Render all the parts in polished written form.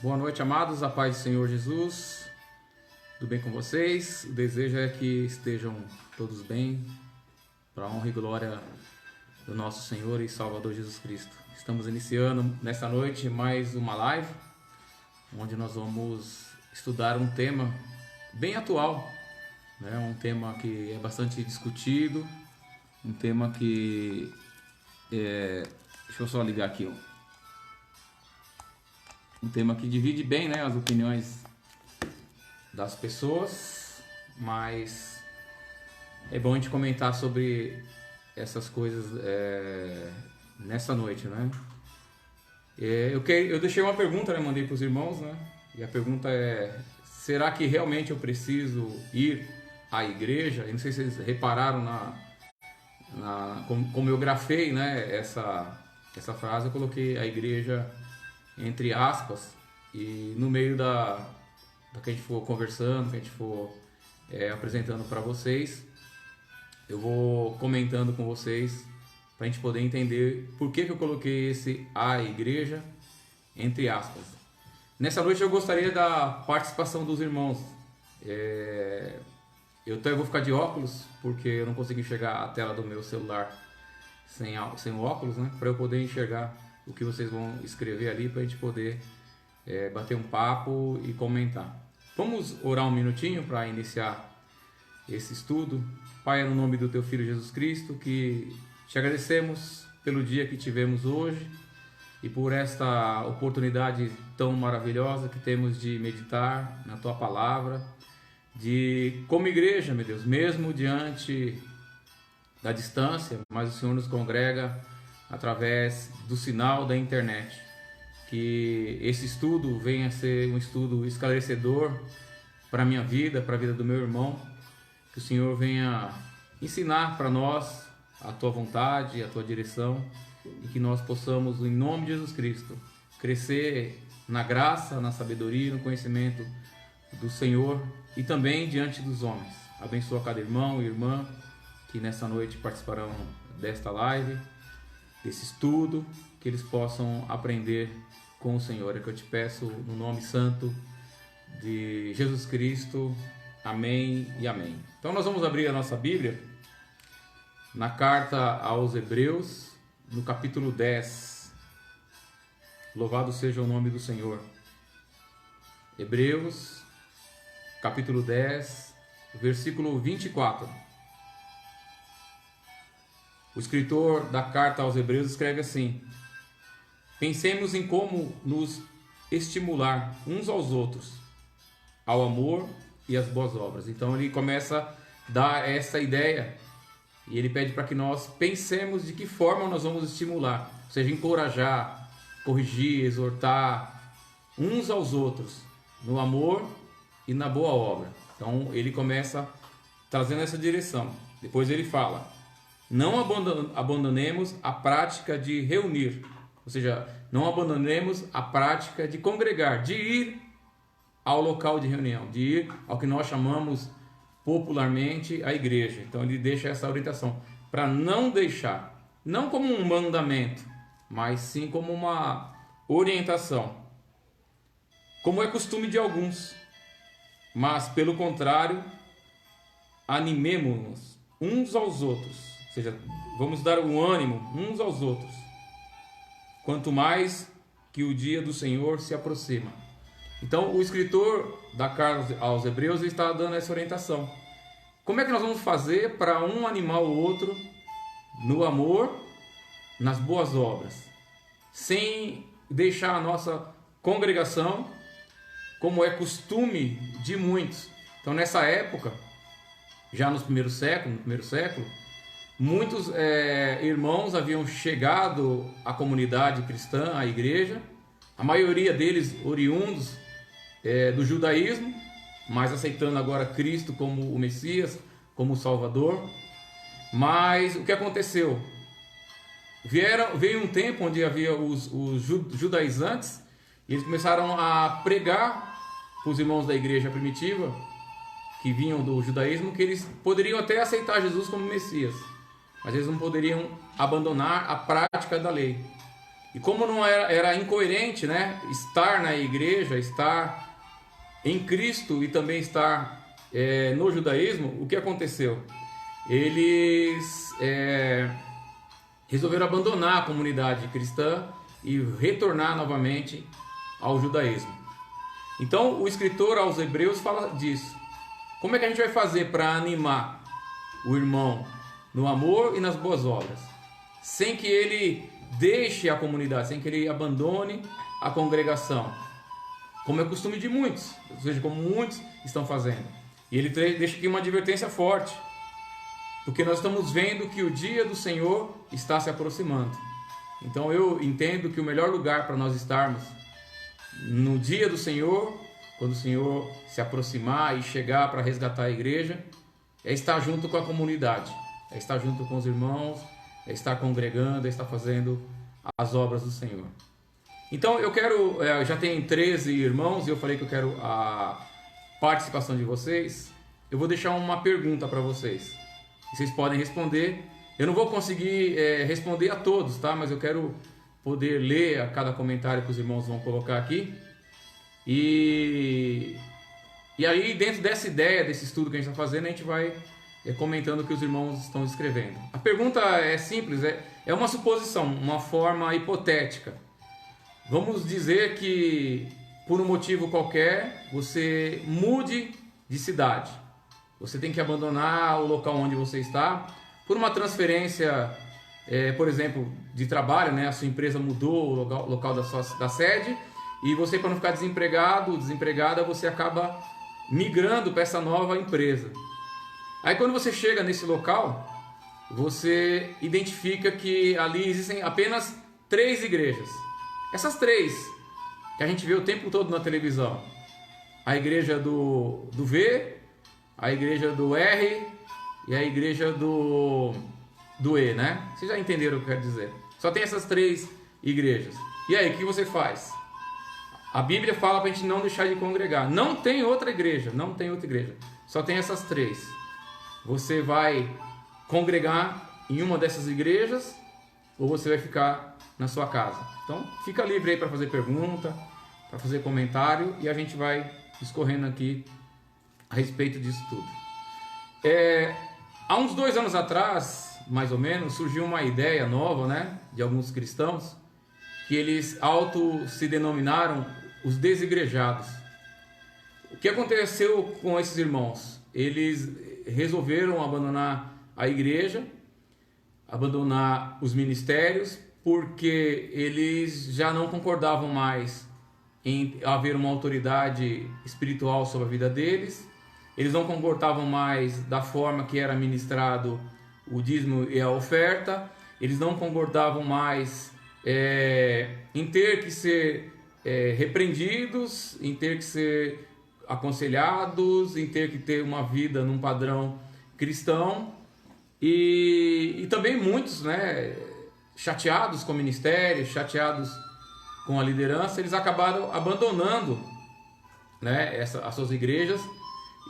Boa noite, amados, a paz do Senhor Jesus, tudo bem com vocês? O desejo é que estejam todos bem, para a honra e glória do nosso Senhor e Salvador Jesus Cristo. Estamos iniciando nesta noite mais uma live, onde nós vamos estudar um tema bem atual, né? Um tema que é bastante discutido, um tema que deixa eu só ligar aqui, ó. Um tema que divide bem, né, as opiniões das pessoas, mas é bom a gente comentar sobre essas coisas nessa noite, né? Eu deixei uma pergunta, né, mandei para os irmãos, né? E a pergunta é: será que realmente eu preciso ir à igreja? E não sei se vocês repararam como eu grafei, né, essa frase, eu coloquei a igreja entre aspas, e no meio da que a gente for conversando, que a gente for apresentando para vocês, eu vou comentando com vocês para a gente poder entender por que eu coloquei a igreja entre aspas. Nessa noite eu gostaria da participação dos irmãos. Eu vou ficar de óculos porque eu não consigo enxergar a tela do meu celular sem o óculos, né? Para eu poder enxergar o que vocês vão escrever ali, para a gente poder bater um papo e comentar. Vamos orar um minutinho para iniciar esse estudo. Pai, no nome do Teu Filho Jesus Cristo, que te agradecemos pelo dia que tivemos hoje e por esta oportunidade tão maravilhosa que temos de meditar na Tua Palavra, de como igreja, meu Deus, mesmo diante da distância, mas o Senhor nos congrega através do sinal da internet. Que esse estudo venha a ser um estudo esclarecedor para a minha vida, para a vida do meu irmão. Que o Senhor venha ensinar para nós a Tua vontade, a Tua direção, e que nós possamos, em nome de Jesus Cristo, crescer na graça, na sabedoria, no conhecimento do Senhor e também diante dos homens. Abençoa cada irmão e irmã que nessa noite participarão desta live, desse estudo, que eles possam aprender com o Senhor. É que eu te peço no nome santo de Jesus Cristo. Amém e amém. Então nós vamos abrir a nossa Bíblia na carta aos Hebreus, no capítulo 10. Louvado seja o nome do Senhor. Hebreus, capítulo 10, versículo 24. O escritor da carta aos Hebreus escreve assim: pensemos em como nos estimular uns aos outros ao amor e às boas obras. Então ele começa a dar essa ideia e ele pede para que nós pensemos de que forma nós vamos estimular, ou seja, encorajar, corrigir, exortar uns aos outros no amor e na boa obra. Então ele começa trazendo essa direção. Depois ele fala: não abandonemos a prática de reunir, ou seja, não abandonemos a prática de congregar, de ir ao local de reunião, de ir ao que nós chamamos popularmente a igreja. Então ele deixa essa orientação para não deixar, não como um mandamento, mas sim como uma orientação, como é costume de alguns, mas pelo contrário, animemo-nos uns aos outros. Ou seja, vamos dar um ânimo uns aos outros, quanto mais que o dia do Senhor se aproxima. Então o escritor da carta aos Hebreus está dando essa orientação. Como é que nós vamos fazer para um animar o outro no amor, nas boas obras, sem deixar a nossa congregação como é costume de muitos? Então nessa época, já no primeiro século, muitos irmãos haviam chegado à comunidade cristã, à igreja, a maioria deles oriundos do judaísmo, mas aceitando agora Cristo como o Messias, como o Salvador. Mas o que aconteceu? Veio um tempo onde havia os judaizantes, e eles começaram a pregar para os irmãos da igreja primitiva, que vinham do judaísmo, que eles poderiam até aceitar Jesus como Messias, mas eles não poderiam abandonar a prática da lei. E como não era incoerente, né, estar na igreja, estar em Cristo e também estar no judaísmo, o que aconteceu? Eles resolveram abandonar a comunidade cristã e retornar novamente ao judaísmo. Então o escritor aos Hebreus fala disso. Como é que a gente vai fazer para animar o irmão no amor e nas boas obras, sem que ele deixe a comunidade, sem que ele abandone a congregação, como é costume de muitos, ou seja, como muitos estão fazendo? E ele deixa aqui uma advertência forte, porque nós estamos vendo que o dia do Senhor está se aproximando. Então eu entendo que o melhor lugar para nós estarmos no dia do Senhor, quando o Senhor se aproximar e chegar para resgatar a igreja, é estar junto com a comunidade, é estar junto com os irmãos, é estar congregando, é estar fazendo as obras do Senhor. Então eu quero, já tem 13 irmãos e eu falei que eu quero a participação de vocês. Eu vou deixar uma pergunta para vocês. Vocês podem responder. Eu não vou conseguir responder a todos, tá? Mas eu quero poder ler a cada comentário que os irmãos vão colocar aqui. E aí, dentro dessa ideia, desse estudo que a gente está fazendo, a gente vai comentando o que os irmãos estão escrevendo. A pergunta é simples, é uma suposição, uma forma hipotética. Vamos dizer que, por um motivo qualquer, você mude de cidade. Você tem que abandonar o local onde você está por uma transferência, por exemplo, de trabalho, né? A sua empresa mudou o local da sede e você, para não ficar desempregado, desempregada, você acaba migrando para essa nova empresa. Aí quando você chega nesse local, você identifica que ali existem apenas 3 igrejas. Essas 3 que a gente vê o tempo todo na televisão. A igreja do V, a igreja do R e a igreja do E, né? Vocês já entenderam o que eu quero dizer. Só tem essas 3 igrejas. E aí, o que você faz? A Bíblia fala para a gente não deixar de congregar. Não tem outra igreja, não tem outra igreja. Só tem essas 3. Você vai congregar em uma dessas igrejas ou você vai ficar na sua casa. Então, fica livre aí para fazer pergunta, para fazer comentário e a gente vai discorrendo aqui a respeito disso tudo. Há uns 2 anos atrás, mais ou menos, surgiu uma ideia nova, né, de alguns cristãos, que eles se denominaram os desigrejados. O que aconteceu com esses irmãos? Eles resolveram abandonar a igreja, abandonar os ministérios, porque eles já não concordavam mais em haver uma autoridade espiritual sobre a vida deles. Eles não concordavam mais da forma que era ministrado o dízimo e a oferta. Eles não concordavam mais em ter que ser repreendidos, em ter que ser aconselhados, em ter que ter uma vida num padrão cristão. E também muitos, né, chateados com o ministério, chateados com a liderança, eles acabaram abandonando, né, as suas igrejas.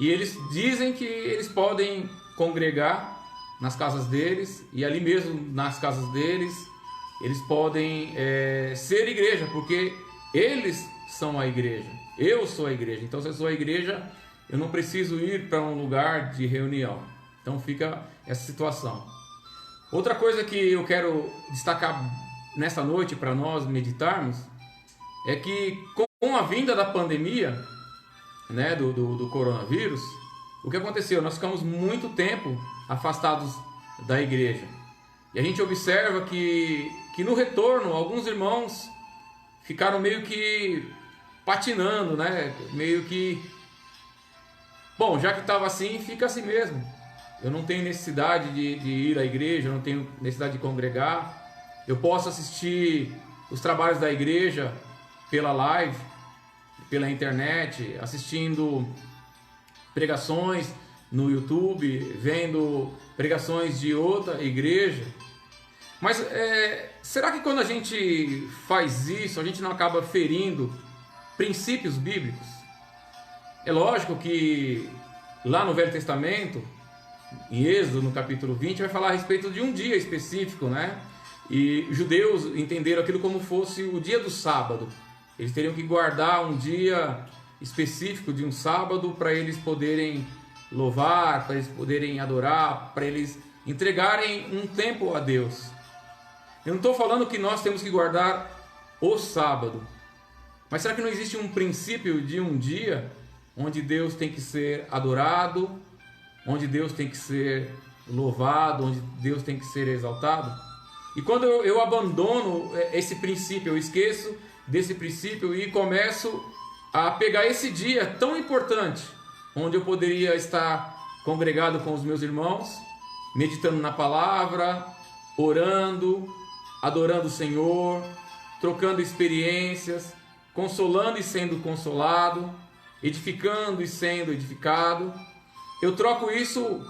E eles dizem que eles podem congregar nas casas deles, e ali mesmo nas casas deles eles podem ser igreja, porque eles são a igreja. Eu sou a igreja. Então, se eu sou a igreja, eu não preciso ir para um lugar de reunião. Então fica essa situação. Outra coisa que eu quero destacar nessa noite para nós meditarmos é que com a vinda da pandemia, né, do coronavírus, o que aconteceu? Nós ficamos muito tempo afastados da igreja. E a gente observa que no retorno, alguns irmãos ficaram meio que patinando, né? Meio que, bom, já que estava assim, fica assim mesmo. Eu não tenho necessidade de ir à igreja, eu não tenho necessidade de congregar. Eu posso assistir os trabalhos da igreja pela live, pela internet, assistindo pregações no YouTube, vendo pregações de outra igreja. Mas será que quando a gente faz isso, a gente não acaba ferindo princípios bíblicos? É lógico que lá no Velho Testamento, em Êxodo, no capítulo 20, vai falar a respeito de um dia específico, né? E judeus entenderam aquilo como fosse o dia do sábado. Eles teriam que guardar um dia específico de um sábado para eles poderem louvar, para eles poderem adorar, para eles entregarem um tempo a Deus. Eu não estou falando que nós temos que guardar o sábado, mas será que não existe um princípio de um dia onde Deus tem que ser adorado, onde Deus tem que ser louvado, onde Deus tem que ser exaltado? E quando eu abandono esse princípio, eu esqueço desse princípio e começo a pegar esse dia tão importante, onde eu poderia estar congregado com os meus irmãos, meditando na palavra, orando, adorando o Senhor, trocando experiências, consolando e sendo consolado, edificando e sendo edificado. Eu troco isso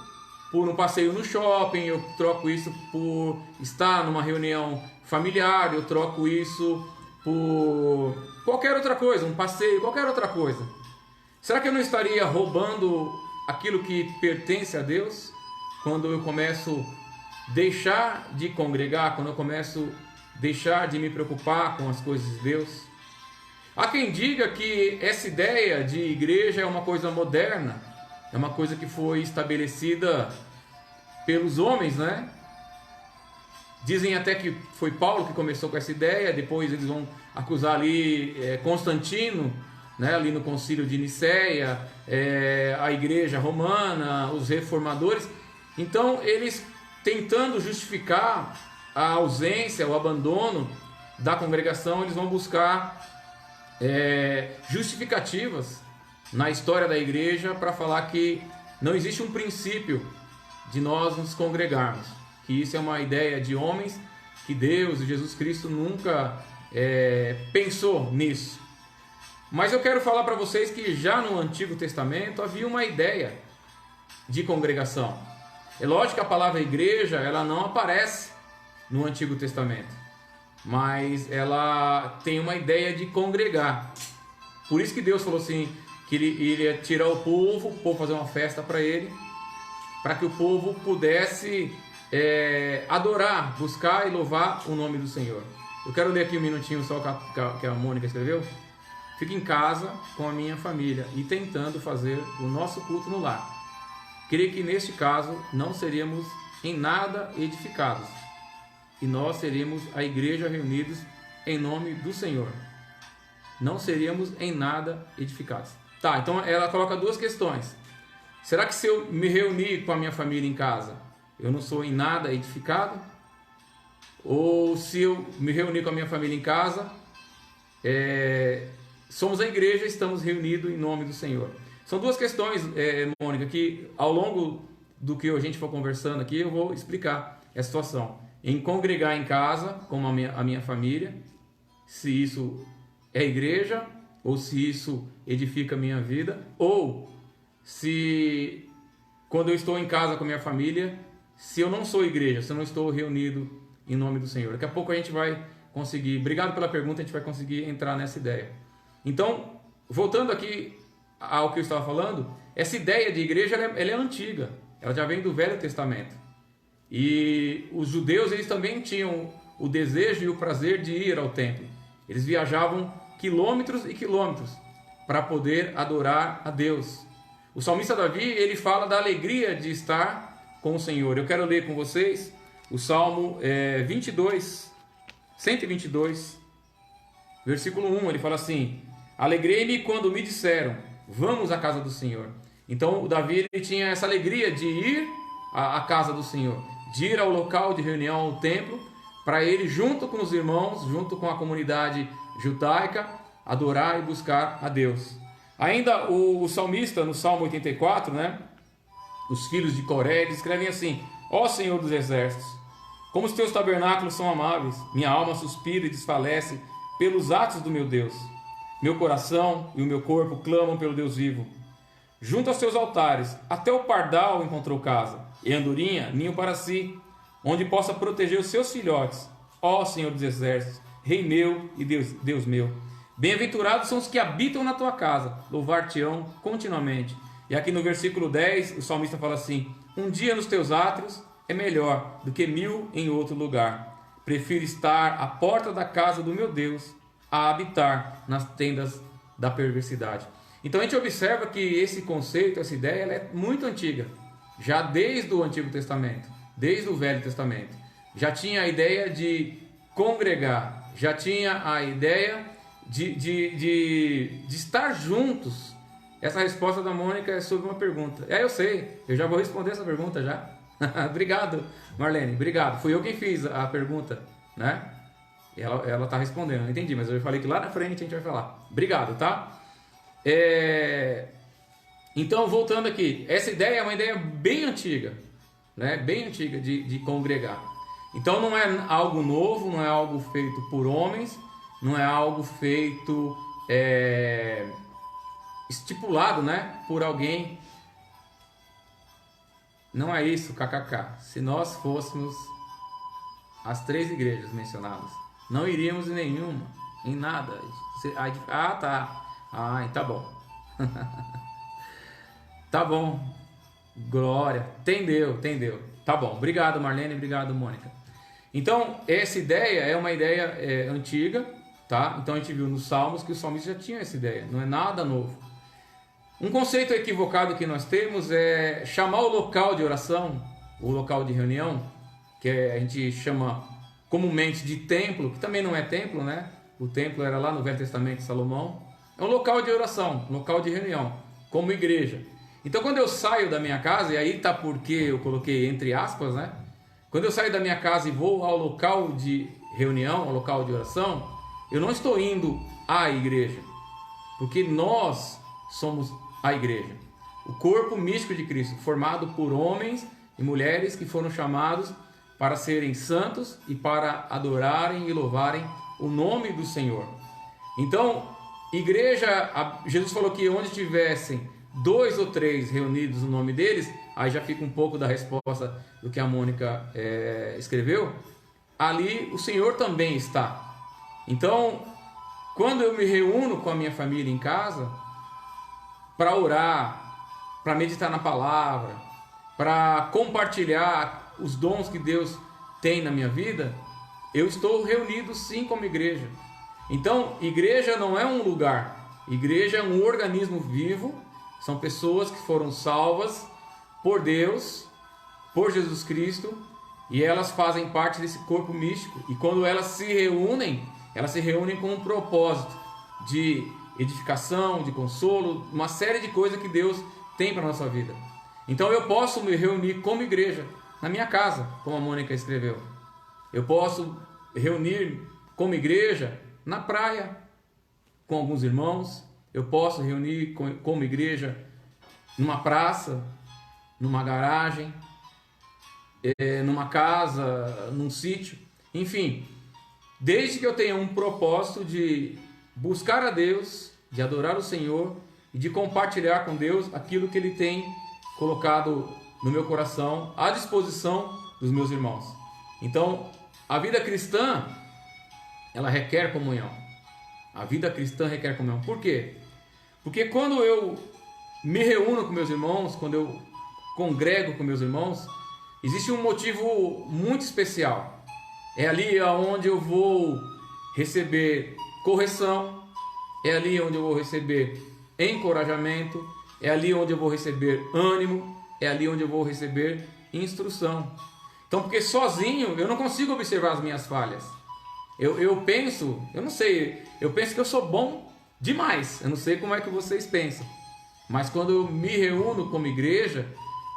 por um passeio no shopping, eu troco isso por estar numa reunião familiar, eu troco isso por qualquer outra coisa, um passeio, qualquer outra coisa. Será que eu não estaria roubando aquilo que pertence a Deus quando eu começo a deixar de congregar, quando eu começo a deixar de me preocupar com as coisas de Deus? Há quem diga que essa ideia de igreja é uma coisa moderna, é uma coisa que foi estabelecida pelos homens, né? Dizem até que foi Paulo que começou com essa ideia, depois eles vão acusar ali Constantino, né, ali no concílio de Nicéia, a igreja romana, os reformadores. Então eles, tentando justificar a ausência, o abandono da congregação, eles vão buscar justificativas na história da igreja para falar que não existe um princípio de nós nos congregarmos, que isso é uma ideia de homens, que Deus e Jesus Cristo nunca pensou nisso. Mas eu quero falar para vocês que já no Antigo Testamento havia uma ideia de congregação. É lógico que a palavra igreja ela não aparece no Antigo Testamento, mas ela tem uma ideia de congregar. Por isso que Deus falou assim, que ele ia tirar o povo fazer uma festa para ele, para que o povo pudesse adorar, buscar e louvar o nome do Senhor. Eu quero ler aqui um minutinho só que a Mônica escreveu. Fico em casa com a minha família e tentando fazer o nosso culto no lar. Creio que neste caso não seríamos em nada edificados, e nós seríamos a igreja reunidos em nome do Senhor. Não seríamos em nada edificados. Tá, então ela coloca duas questões. Será que se eu me reunir com a minha família em casa, eu não sou em nada edificado? Ou se eu me reunir com a minha família em casa, somos a igreja e estamos reunidos em nome do Senhor? São duas questões, Mônica, que ao longo do que a gente for conversando aqui, eu vou explicar a situação. Em congregar em casa, com a minha família, se isso é igreja, ou se isso edifica a minha vida, ou se quando eu estou em casa com a minha família, se eu não sou igreja, se eu não estou reunido em nome do Senhor. Daqui a pouco a gente vai conseguir, obrigado pela pergunta, a gente vai conseguir entrar nessa ideia. Então, voltando aqui ao que eu estava falando, essa ideia de igreja ela é antiga, ela já vem do Velho Testamento. E os judeus eles também tinham o desejo e o prazer de ir ao templo. Eles viajavam quilômetros e quilômetros para poder adorar a Deus. O salmista Davi ele fala da alegria de estar com o Senhor. Eu quero ler com vocês o Salmo 122, versículo 1. Ele fala assim: alegrei-me quando me disseram, vamos à casa do Senhor. Então o Davi ele tinha essa alegria de ir à casa do Senhor, de ir ao local de reunião, ao templo, para ele, junto com os irmãos, junto com a comunidade judaica, adorar e buscar a Deus. Ainda o salmista, no Salmo 84, né, os filhos de Coré, eles escrevem assim: ó Senhor dos exércitos, como os teus tabernáculos são amáveis, minha alma suspira e desfalece pelos atos do meu Deus. Meu coração e o meu corpo clamam pelo Deus vivo. Junto aos teus altares, até o pardal encontrou casa, e a andorinha ninho para si, onde possa proteger os seus filhotes. Ó Senhor dos exércitos, Rei meu e Deus meu. Bem-aventurados são os que habitam na tua casa, louvar-te-ão continuamente. E aqui no versículo 10, o salmista fala assim: um dia nos teus átrios é melhor do que 1000 em outro lugar. prefiro estar à porta da casa do meu Deus a habitar nas tendas da perversidade. Então a gente observa que esse conceito, essa ideia, ela é muito antiga, já desde o Antigo Testamento, desde o Velho Testamento. Já tinha a ideia de congregar, já tinha a ideia de estar juntos. Essa resposta da Mônica é sobre uma pergunta. Eu sei, eu já vou responder essa pergunta já. Obrigado, Marlene, obrigado. Fui eu quem fiz a pergunta, né? Ela está respondendo, não entendi, mas eu falei que lá na frente a gente vai falar. Obrigado, tá? Então, voltando aqui, essa ideia é uma ideia bem antiga, né? Bem antiga de congregar. Então não é algo novo, não é algo feito por homens, não é algo feito estipulado, né, por alguém. Não é isso, kkk. Se nós fôssemos as 3 igrejas mencionadas, não iríamos em nenhuma, em nada. Tá bom. Tá bom. Glória. Entendeu. Tá bom. Obrigado, Marlene. Obrigado, Mônica. Então, essa ideia é uma ideia antiga, tá? Então, a gente viu nos Salmos que os salmistas já tinham essa ideia. Não é nada novo. Um conceito equivocado que nós temos é chamar o local de oração, o local de reunião, que a gente chama comumente de templo, que também não é templo, né? O templo era lá no Velho Testamento de Salomão. É um local de oração, um local de reunião, como igreja. Então, quando eu saio da minha casa, e aí tá porque eu coloquei entre aspas, né? Quando eu saio da minha casa e vou ao local de reunião, ao local de oração, eu não estou indo à igreja, porque nós somos a igreja, o corpo místico de Cristo, formado por homens e mulheres que foram chamados para serem santos e para adorarem e louvarem o nome do Senhor. Então, igreja, Jesus falou que onde tivessem 2 ou 3 reunidos no nome deles, aí já fica um pouco da resposta do que a Mônica escreveu, ali o Senhor também está. Então, quando eu me reúno com a minha família em casa, para orar, para meditar na palavra, para compartilhar os dons que Deus tem na minha vida, eu estou reunido sim como igreja. Então, igreja não é um lugar, igreja é um organismo vivo, são pessoas que foram salvas por Deus, por Jesus Cristo, e elas fazem parte desse corpo místico. E quando elas se reúnem com um propósito de edificação, de consolo, uma série de coisas que Deus tem para a nossa vida. Então eu posso me reunir como igreja na minha casa, como a Mônica escreveu. Eu posso reunir como igreja na praia com alguns irmãos. Eu posso reunir como igreja numa praça, numa garagem, numa casa, num sítio. Enfim, desde que eu tenha um propósito de buscar a Deus, de adorar o Senhor e de compartilhar com Deus aquilo que Ele tem colocado no meu coração, à disposição dos meus irmãos. Então, a vida cristã, ela requer comunhão. A vida cristã requer comunhão. Por quê? Porque quando eu me reúno com meus irmãos, quando eu congrego com meus irmãos, existe um motivo muito especial. É ali onde eu vou receber correção, é ali onde eu vou receber encorajamento, é ali onde eu vou receber ânimo, é ali onde eu vou receber instrução. Então, porque sozinho eu não consigo observar as minhas falhas. Eu penso, eu não sei, eu penso que eu sou bom demais. Eu não sei como é que vocês pensam. Mas quando eu me reúno como igreja,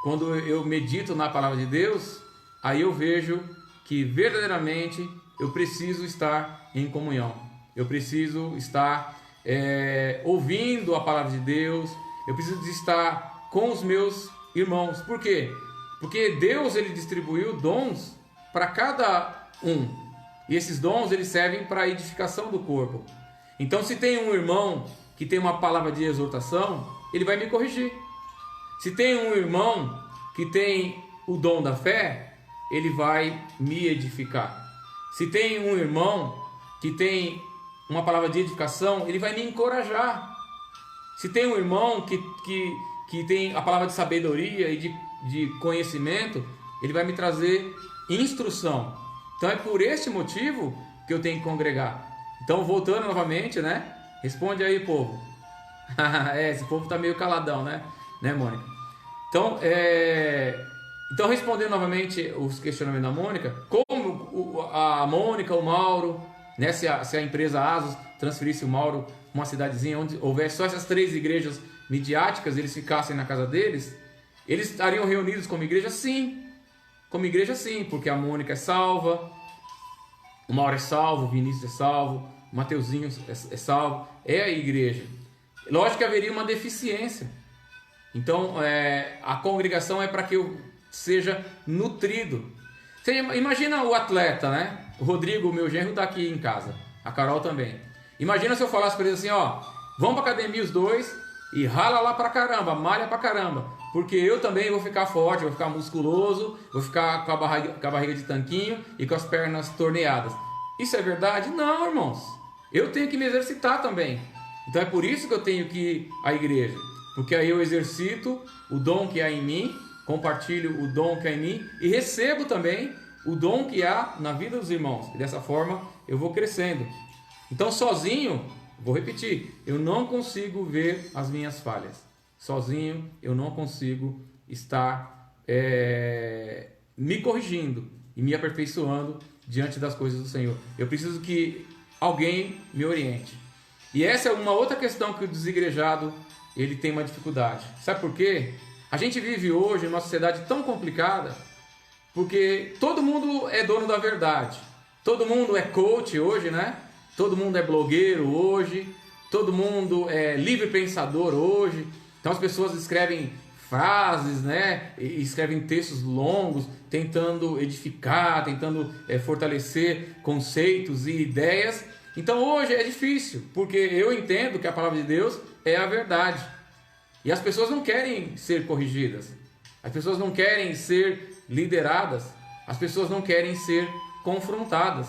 quando eu medito na palavra de Deus, aí eu vejo que verdadeiramente eu preciso estar em comunhão. Eu preciso estar ouvindo a palavra de Deus. Eu preciso de estar com os meus irmãos. Por quê? Porque Deus ele distribuiu dons para cada um. E esses dons eles servem para a edificação do corpo. Então, se tem um irmão que tem uma palavra de exortação, ele vai me corrigir. Se tem um irmão que tem o dom da fé, ele vai me edificar. Se tem um irmão que tem uma palavra de edificação, ele vai me encorajar. Se tem um irmão que tem a palavra de sabedoria e de conhecimento, ele vai me trazer instrução. Então é por este motivo que eu tenho que congregar. Então, voltando novamente, né? Responde aí, povo. Esse povo tá meio caladão, né? Né, Mônica? Então, respondendo novamente os questionamentos da Mônica, como a Mônica, o Mauro, né, se a empresa ASUS transferisse o Mauro para uma cidadezinha onde houvesse só essas 3 igrejas midiáticas, eles ficassem na casa deles, eles estariam reunidos como igreja? Sim. Como igreja, sim, porque a Mônica é salva, o Mauro é salvo, o Vinícius é salvo, o Mateuzinho é salvo, é a igreja. Lógico que haveria uma deficiência. Então, a congregação é para que eu seja nutrido. Você imagina o atleta, né? O Rodrigo, meu genro, está aqui em casa. A Carol também. Imagina se eu falasse para eles assim, ó, vamos para academia os dois e rala lá pra caramba, malha pra caramba. Porque eu também vou ficar forte, vou ficar musculoso, vou ficar com a barriga de tanquinho e com as pernas torneadas. Isso é verdade? Não, irmãos. Eu tenho que me exercitar também. Então é por isso que eu tenho que ir à igreja. Porque aí eu exercito o dom que há em mim, compartilho o dom que há em mim e recebo também o dom que há na vida dos irmãos. E dessa forma eu vou crescendo. Então sozinho, vou repetir, eu não consigo ver as minhas falhas. Sozinho eu não consigo estar me corrigindo e me aperfeiçoando diante das coisas do Senhor. Eu preciso que alguém me oriente. E essa é uma outra questão que o desigrejado ele tem uma dificuldade. Sabe por quê? A gente vive hoje numa sociedade tão complicada porque todo mundo é dono da verdade. Todo mundo é coach hoje, né? Todo mundo é blogueiro hoje. Todo mundo é livre pensador hoje. Então as pessoas escrevem frases, né? E escrevem textos longos, tentando edificar, tentando fortalecer conceitos e ideias. Então hoje é difícil, porque eu entendo que a palavra de Deus é a verdade. E as pessoas não querem ser corrigidas. As pessoas não querem ser lideradas. As pessoas não querem ser confrontadas.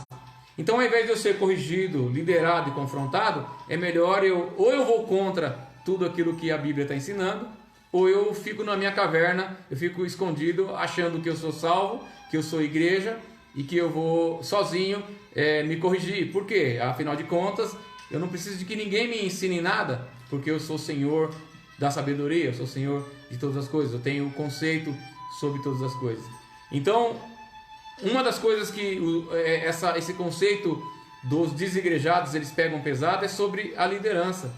Então, ao invés de eu ser corrigido, liderado e confrontado, é melhor ou eu vou contra tudo aquilo que a Bíblia está ensinando, ou eu fico na minha caverna, eu fico escondido, achando que eu sou salvo, que eu sou igreja e que eu vou sozinho me corrigir. Por quê? Afinal de contas, eu não preciso de que ninguém me ensine nada, porque eu sou Senhor da sabedoria, eu sou Senhor de todas as coisas, eu tenho o conceito sobre todas as coisas. Então, uma das coisas que esse conceito dos desigrejados eles pegam pesado é sobre a liderança,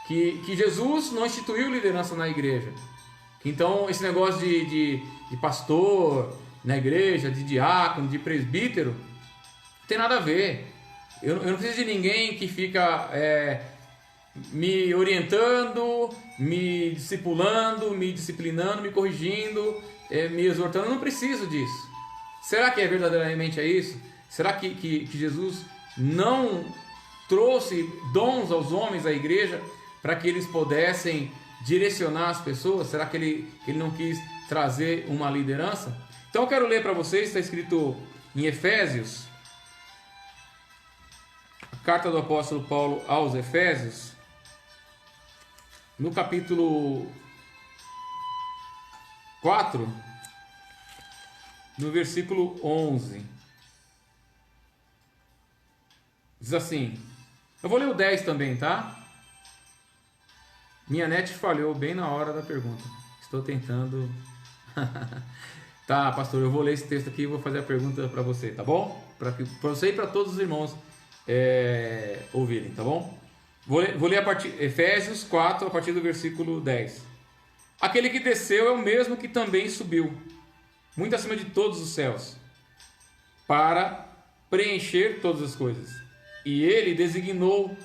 que Jesus não instituiu liderança na igreja. Então, esse negócio de pastor na igreja, de diácono, de presbítero, não tem nada a ver. Eu não preciso de ninguém que fica me orientando, me discipulando, me disciplinando, me corrigindo, me exortando. Eu não preciso disso. Será que verdadeiramente é isso? Será que Jesus não trouxe dons aos homens da igreja para que eles pudessem direcionar as pessoas? Será que ele não quis trazer uma liderança? Então eu quero ler para vocês, está escrito em Efésios, a carta do apóstolo Paulo aos Efésios, no capítulo 4, no versículo 11. Diz assim, eu vou ler o 10 também, tá? Minha net falhou bem na hora da pergunta. Estou tentando... Tá, pastor, eu vou ler esse texto aqui e vou fazer a pergunta para você, tá bom? Para você e para todos os irmãos ouvirem, tá bom? Vou ler Efésios 4, a partir do versículo 10. Aquele que desceu é o mesmo que também subiu, muito acima de todos os céus, para preencher todas as coisas. E ele designou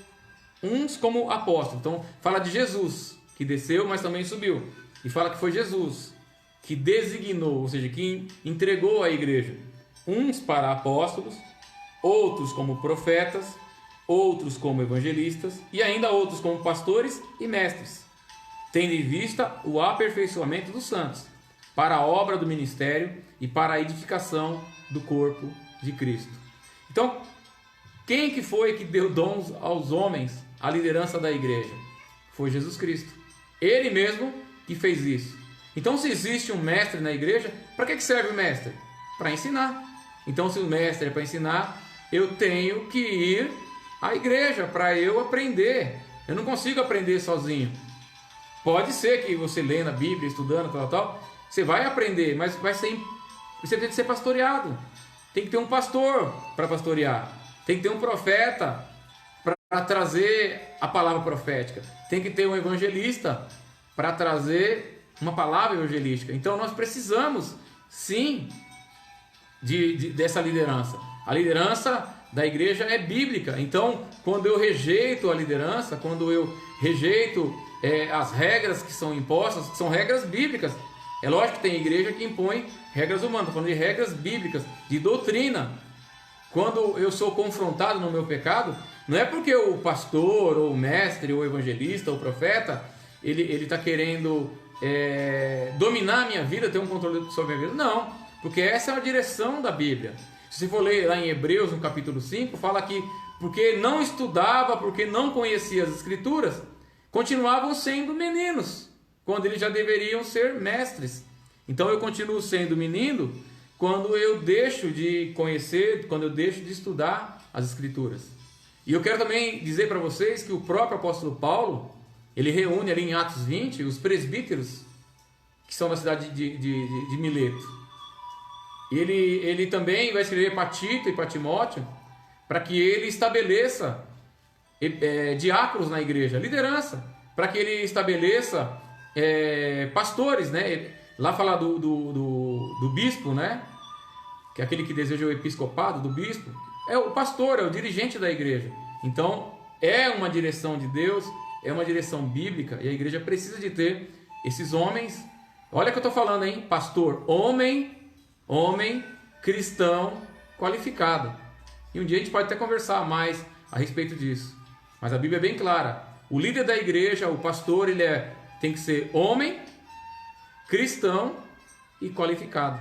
uns como apóstolos. Então, fala de Jesus, que desceu, mas também subiu. E fala que foi Jesus que designou, ou seja, que entregou à igreja. Uns para apóstolos, outros como profetas, outros como evangelistas e ainda outros como pastores e mestres, tendo em vista o aperfeiçoamento dos santos, para a obra do ministério e para a edificação do corpo de Cristo. Então, quem que foi que deu dons aos homens, a liderança da igreja? Foi Jesus Cristo. Ele mesmo que fez isso. Então, se existe um mestre na igreja, para que serve o mestre? Para ensinar. Então, se o mestre é para ensinar, eu tenho que ir à igreja para eu aprender. Eu não consigo aprender sozinho. Pode ser que você lendo a Bíblia, estudando, tal, você vai aprender, mas você tem que ser pastoreado. Tem que ter um pastor para pastorear. Tem que ter um profeta para trazer a palavra profética. Tem que ter um evangelista para trazer uma palavra evangelística. Então nós precisamos, sim, dessa liderança. A liderança da igreja é bíblica. Então, quando eu rejeito a liderança, quando eu rejeito as regras que são impostas, são regras bíblicas. É lógico que tem igreja que impõe regras humanas, falando de regras bíblicas, de doutrina. Quando eu sou confrontado no meu pecado, não é porque o pastor, ou o mestre, ou o evangelista, ou o profeta, ele está querendo dominar a minha vida, ter um controle sobre a minha vida. Não, porque essa é a direção da Bíblia. Se você for ler lá em Hebreus, no capítulo 5, fala que porque não estudava, porque não conhecia as Escrituras, continuavam sendo meninos, quando eles já deveriam ser mestres. Então eu continuo sendo menino quando eu deixo de conhecer, quando eu deixo de estudar as Escrituras. E eu quero também dizer para vocês que o próprio apóstolo Paulo, ele reúne ali em Atos 20 os presbíteros que são da cidade de Mileto. Ele também vai escrever para Tito e para Timóteo para que ele estabeleça diáconos na igreja, liderança, para que ele estabeleça pastores, né? Lá fala do bispo, né? Que é aquele que deseja o episcopado, do bispo. É o pastor, é o dirigente da igreja. Então, é uma direção de Deus, é uma direção bíblica, e a igreja precisa de ter esses homens. Olha o que eu estou falando, hein? Pastor, homem cristão qualificado. E um dia a gente pode até conversar mais a respeito disso. Mas a Bíblia é bem clara. O líder da igreja, o pastor, ele tem que ser homem, cristão e qualificado.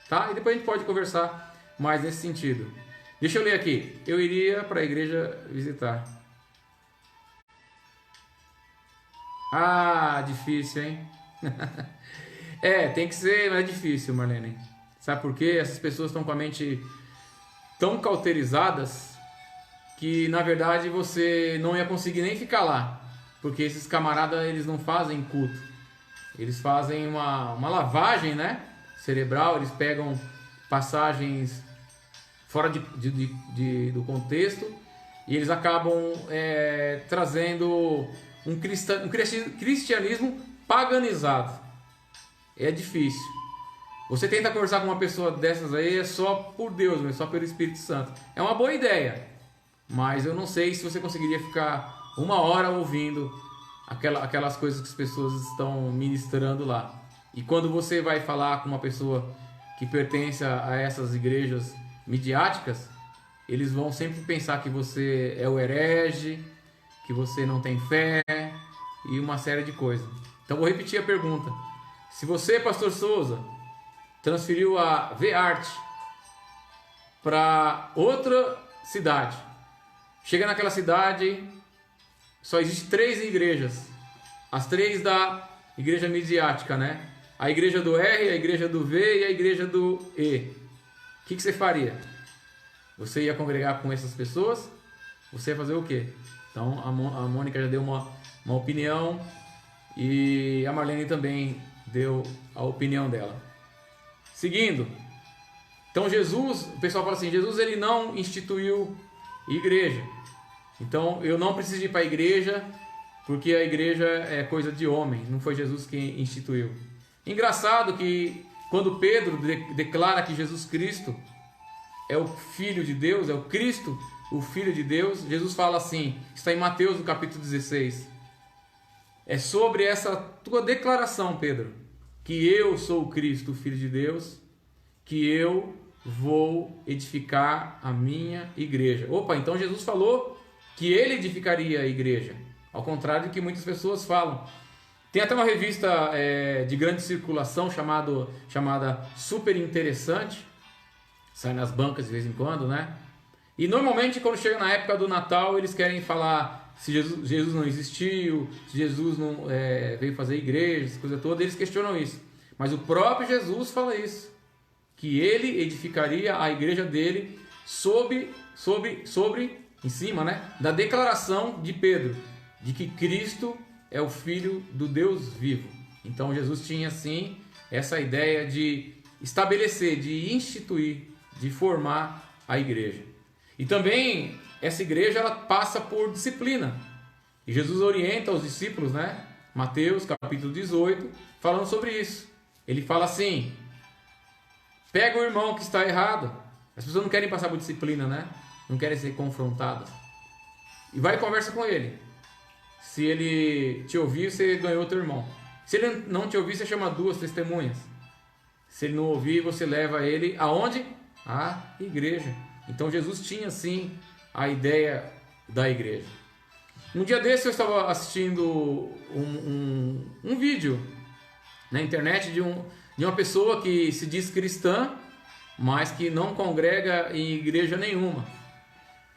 Tá? E depois a gente pode conversar mais nesse sentido. Deixa eu ler aqui. Eu iria para a igreja visitar. Ah, difícil, hein? Tem que ser, mas é difícil, Marlene. Sabe por quê? Essas pessoas estão com a mente tão cauterizadas que, na verdade, você não ia conseguir nem ficar lá. Porque esses camaradas, eles não fazem culto. Eles fazem uma lavagem, né, cerebral. Eles pegam passagens fora do contexto e eles acabam trazendo um cristianismo paganizado. É difícil. Você tenta conversar com uma pessoa dessas aí, é só por Deus, é só pelo Espírito Santo. É uma boa ideia, mas eu não sei se você conseguiria ficar 1 hora ouvindo aquelas coisas que as pessoas estão ministrando lá. E quando você vai falar com uma pessoa que pertence a essas igrejas midiáticas, eles vão sempre pensar que você é o herege, que você não tem fé e uma série de coisas. Então vou repetir a pergunta. Se você, pastor Souza, transferiu a V-Art para outra cidade, chega naquela cidade, só existem 3 igrejas, as 3 da igreja midiática, né? A igreja do R, a igreja do V e a igreja do E. O que você faria? Você ia congregar com essas pessoas? Você ia fazer o quê? Então a Mônica já deu uma opinião e a Marlene também deu a opinião dela. Seguindo, então Jesus, o pessoal fala assim, Jesus ele não instituiu igreja. Então eu não preciso ir para a igreja porque a igreja é coisa de homem, não foi Jesus quem instituiu. Engraçado que quando Pedro declara que Jesus Cristo é o Filho de Deus, é o Cristo, o Filho de Deus, Jesus fala assim, está em Mateus no capítulo 16. É sobre essa tua declaração, Pedro, que eu sou o Cristo, o Filho de Deus, que eu vou edificar a minha igreja. Opa, então Jesus falou que ele edificaria a igreja, ao contrário do que muitas pessoas falam. Tem até uma revista de grande circulação chamada Super Interessante, sai nas bancas de vez em quando, né? E normalmente quando chega na época do Natal eles querem falar se Jesus não existiu, se Jesus não veio fazer igreja, essa coisa toda, eles questionam isso. Mas o próprio Jesus fala isso, que que ele edificaria a igreja dele em cima, né, da declaração de Pedro, de que Cristo é o Filho do Deus vivo. Então Jesus tinha sim essa ideia de estabelecer, de instituir, de formar a igreja. E também essa igreja ela passa por disciplina. E Jesus orienta os discípulos, né? Mateus capítulo 18, falando sobre isso. Ele fala assim: pega o irmão que está errado. As pessoas não querem passar por disciplina, né? Não querem ser confrontadas. E vai e conversa com ele. Se ele te ouvir, você ganhou teu irmão. Se ele não te ouvir, você chama 2 testemunhas. Se ele não ouvir, você leva ele aonde? À igreja. Então Jesus tinha sim a ideia da igreja. Um dia desse eu estava assistindo um vídeo na internet de uma pessoa que se diz cristã, mas que não congrega em igreja nenhuma.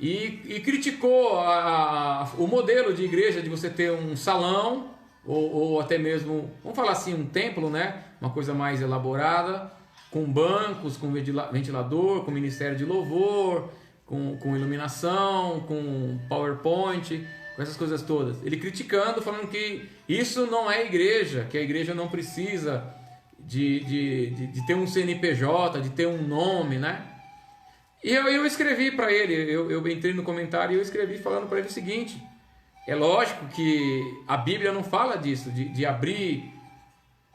E criticou o modelo de igreja de você ter um salão ou até mesmo, vamos falar assim, um templo, né? Uma coisa mais elaborada, com bancos, com ventilador, com ministério de louvor, com iluminação, com PowerPoint, com essas coisas todas. Ele criticando, falando que isso não é igreja, que a igreja não precisa de ter um CNPJ, de ter um nome, né? E eu escrevi para ele, eu entrei no comentário e eu escrevi falando para ele o seguinte: é lógico que a Bíblia não fala disso, de abrir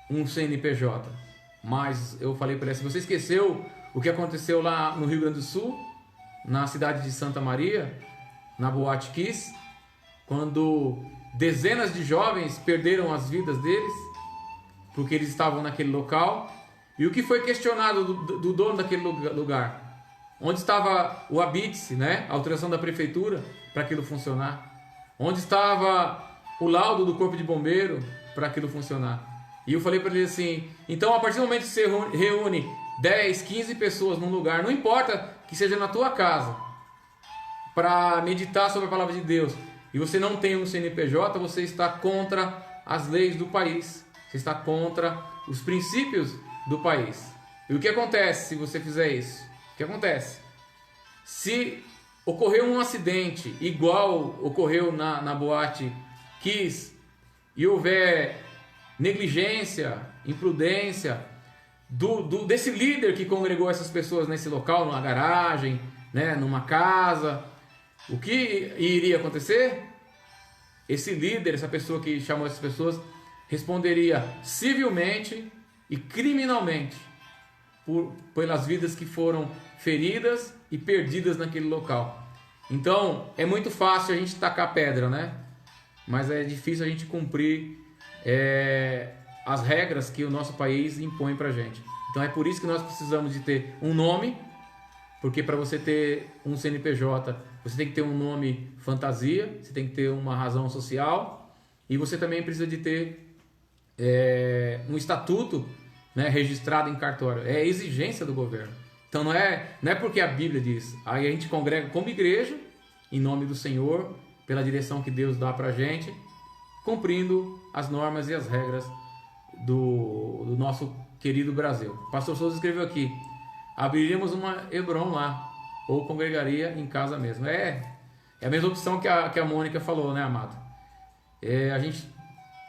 um CNPJ, mas eu falei para ele: se você esqueceu o que aconteceu lá no Rio Grande do Sul, na cidade de Santa Maria, na Boate Kiss, quando dezenas de jovens perderam as vidas deles, porque eles estavam naquele local, e o que foi questionado do dono daquele lugar? Onde estava o habite, né? A autorização da prefeitura para aquilo funcionar? Onde estava o laudo do corpo de bombeiro para aquilo funcionar? E eu falei para ele assim: então a partir do momento que você reúne 10, 15 pessoas num lugar, não importa que seja na tua casa, para meditar sobre a palavra de Deus, e você não tem um CNPJ, você está contra as leis do país, você está contra os princípios do país. E o que acontece se você fizer isso? O que acontece? Se ocorreu um acidente igual ocorreu na Boate Kiss e houver negligência, imprudência desse líder que congregou essas pessoas nesse local, numa garagem, né, numa casa, o que iria acontecer? Esse líder, essa pessoa que chamou essas pessoas, responderia civilmente e criminalmente pelas vidas que foram feridas e perdidas naquele local. Então é muito fácil a gente tacar pedra, né? Mas é difícil a gente cumprir as regras que o nosso país impõe pra gente. Então é por isso que nós precisamos de ter um nome, porque para você ter um CNPJ, você tem que ter um nome fantasia, você tem que ter uma razão social, e você também precisa de ter um estatuto, né, registrado em cartório. É exigência do governo. Então não é porque a Bíblia diz. Aí a gente congrega como igreja, em nome do Senhor, pela direção que Deus dá pra gente, cumprindo as normas e as regras do nosso querido Brasil. O pastor Souza escreveu aqui: abriríamos uma Hebron lá, ou congregaria em casa mesmo. É a mesma opção que a Mônica falou, né, amado? A gente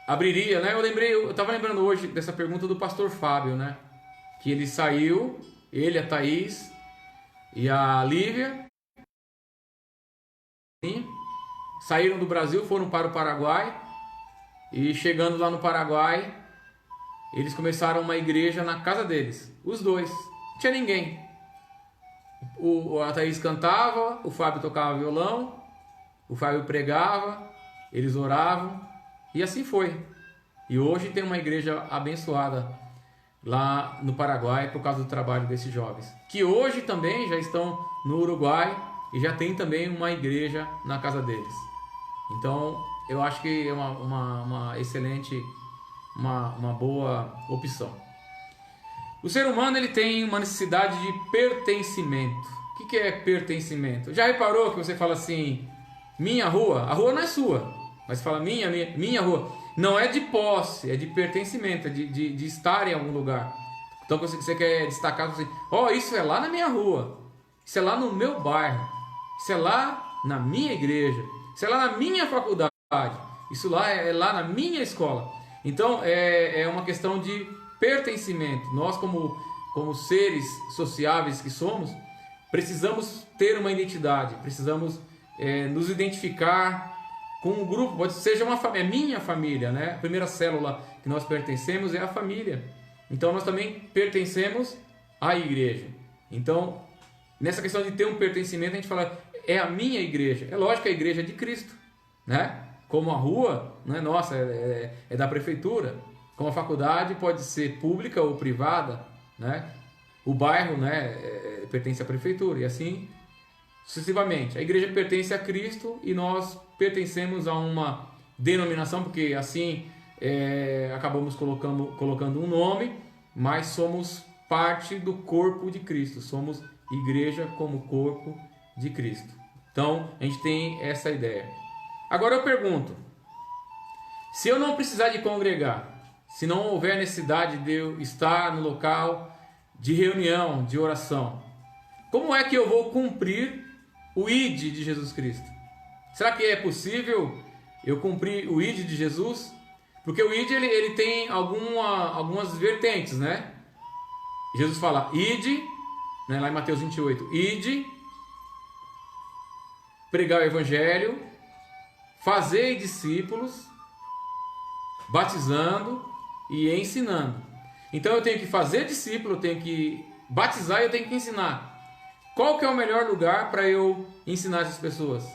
abriria, né? Eu estava lembrando hoje dessa pergunta do pastor Fábio, né? Que ele saiu, ele, a Thaís e a Lívia saíram do Brasil, foram para o Paraguai, e chegando lá no Paraguai, eles começaram uma igreja na casa deles, os dois, não tinha ninguém. A Thaís cantava, o Fábio tocava violão, o Fábio pregava, eles oravam, e assim foi. E hoje tem uma igreja abençoada lá no Paraguai por causa do trabalho desses jovens, que hoje também já estão no Uruguai e já tem também uma igreja na casa deles. Então eu acho que é uma excelente, uma boa opção. O ser humano ele tem uma necessidade de pertencimento. O que é pertencimento? Já reparou que você fala assim: minha rua? A rua não é sua, mas fala minha rua. Não é de posse, é de pertencimento, é de estar em algum lugar. Então você quer destacar assim, isso é lá na minha rua, isso é lá no meu bairro, isso é lá na minha igreja, isso é lá na minha faculdade, isso lá é lá na minha escola. Então é uma questão de pertencimento. Nós como seres sociáveis que somos, precisamos ter uma identidade, precisamos nos identificar com um grupo, pode ser uma família, minha família, né? A primeira célula que nós pertencemos é a família. Então nós também pertencemos à igreja. Então, nessa questão de ter um pertencimento, a gente fala, é a minha igreja. É lógico que a igreja é de Cristo, né? Como a rua não é nossa, é da prefeitura. Como a faculdade pode ser pública ou privada, né? O bairro, né, pertence à prefeitura e assim sucessivamente. A igreja pertence a Cristo e nós pertencemos a uma denominação, porque assim acabamos colocando um nome, mas somos parte do corpo de Cristo. Somos igreja como corpo de Cristo. Então, a gente tem essa ideia. Agora eu pergunto, se eu não precisar de congregar, se não houver necessidade de eu estar no local de reunião, de oração, como é que eu vou cumprir o ID de Jesus Cristo? Será que é possível eu cumprir o ID de Jesus? Porque o ID ele tem algumas vertentes, né? Jesus fala ID, né, lá em Mateus 28, ID, pregar o evangelho, fazer discípulos, batizando e ensinando. Então eu tenho que fazer discípulo, eu tenho que batizar e eu tenho que ensinar. Qual que é o melhor lugar para eu ensinar essas pessoas?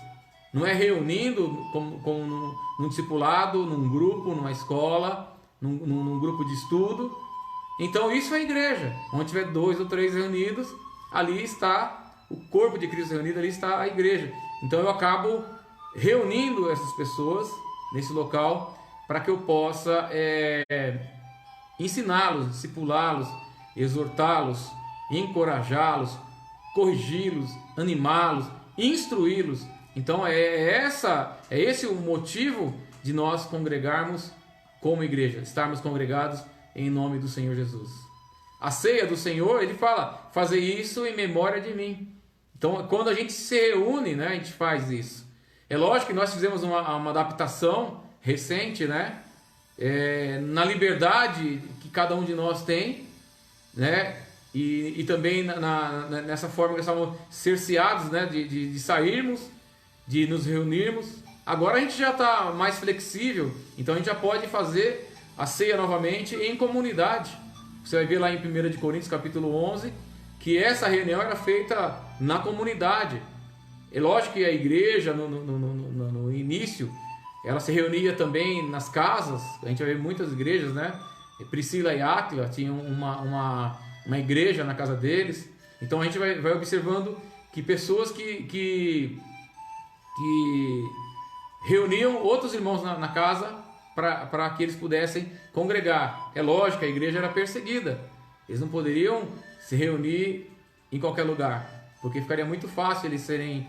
Não é reunindo como num discipulado, num grupo, numa escola, num grupo de estudo. Então isso é a igreja. Onde tiver 2 ou 3 reunidos, ali está o corpo de Cristo reunido, ali está a igreja. Então eu acabo reunindo essas pessoas nesse local para que eu possa ensiná-los, discipulá-los, exortá-los, encorajá-los, corrigi-los, animá-los, instruí-los. Então é esse o motivo de nós congregarmos como igreja, estarmos congregados em nome do Senhor Jesus. A ceia do Senhor, ele fala, fazer isso em memória de mim. Então quando a gente se reúne, né, a gente faz isso. É lógico que nós fizemos uma adaptação recente, né, na liberdade que cada um de nós tem, né, e também nessa forma que nós estávamos cerceados, né, de sairmos, de nos reunirmos. Agora a gente já está mais flexível, então a gente já pode fazer a ceia novamente em comunidade. Você vai ver lá em 1 Coríntios capítulo 11 que essa reunião era feita na comunidade. É lógico que a igreja no início ela se reunia também nas casas. A gente vai ver muitas igrejas, né? Priscila e Áquila tinham uma igreja na casa deles. Então a gente vai observando que pessoas que reuniam outros irmãos na casa para que eles pudessem congregar. É lógico, a igreja era perseguida. Eles não poderiam se reunir em qualquer lugar, porque ficaria muito fácil eles serem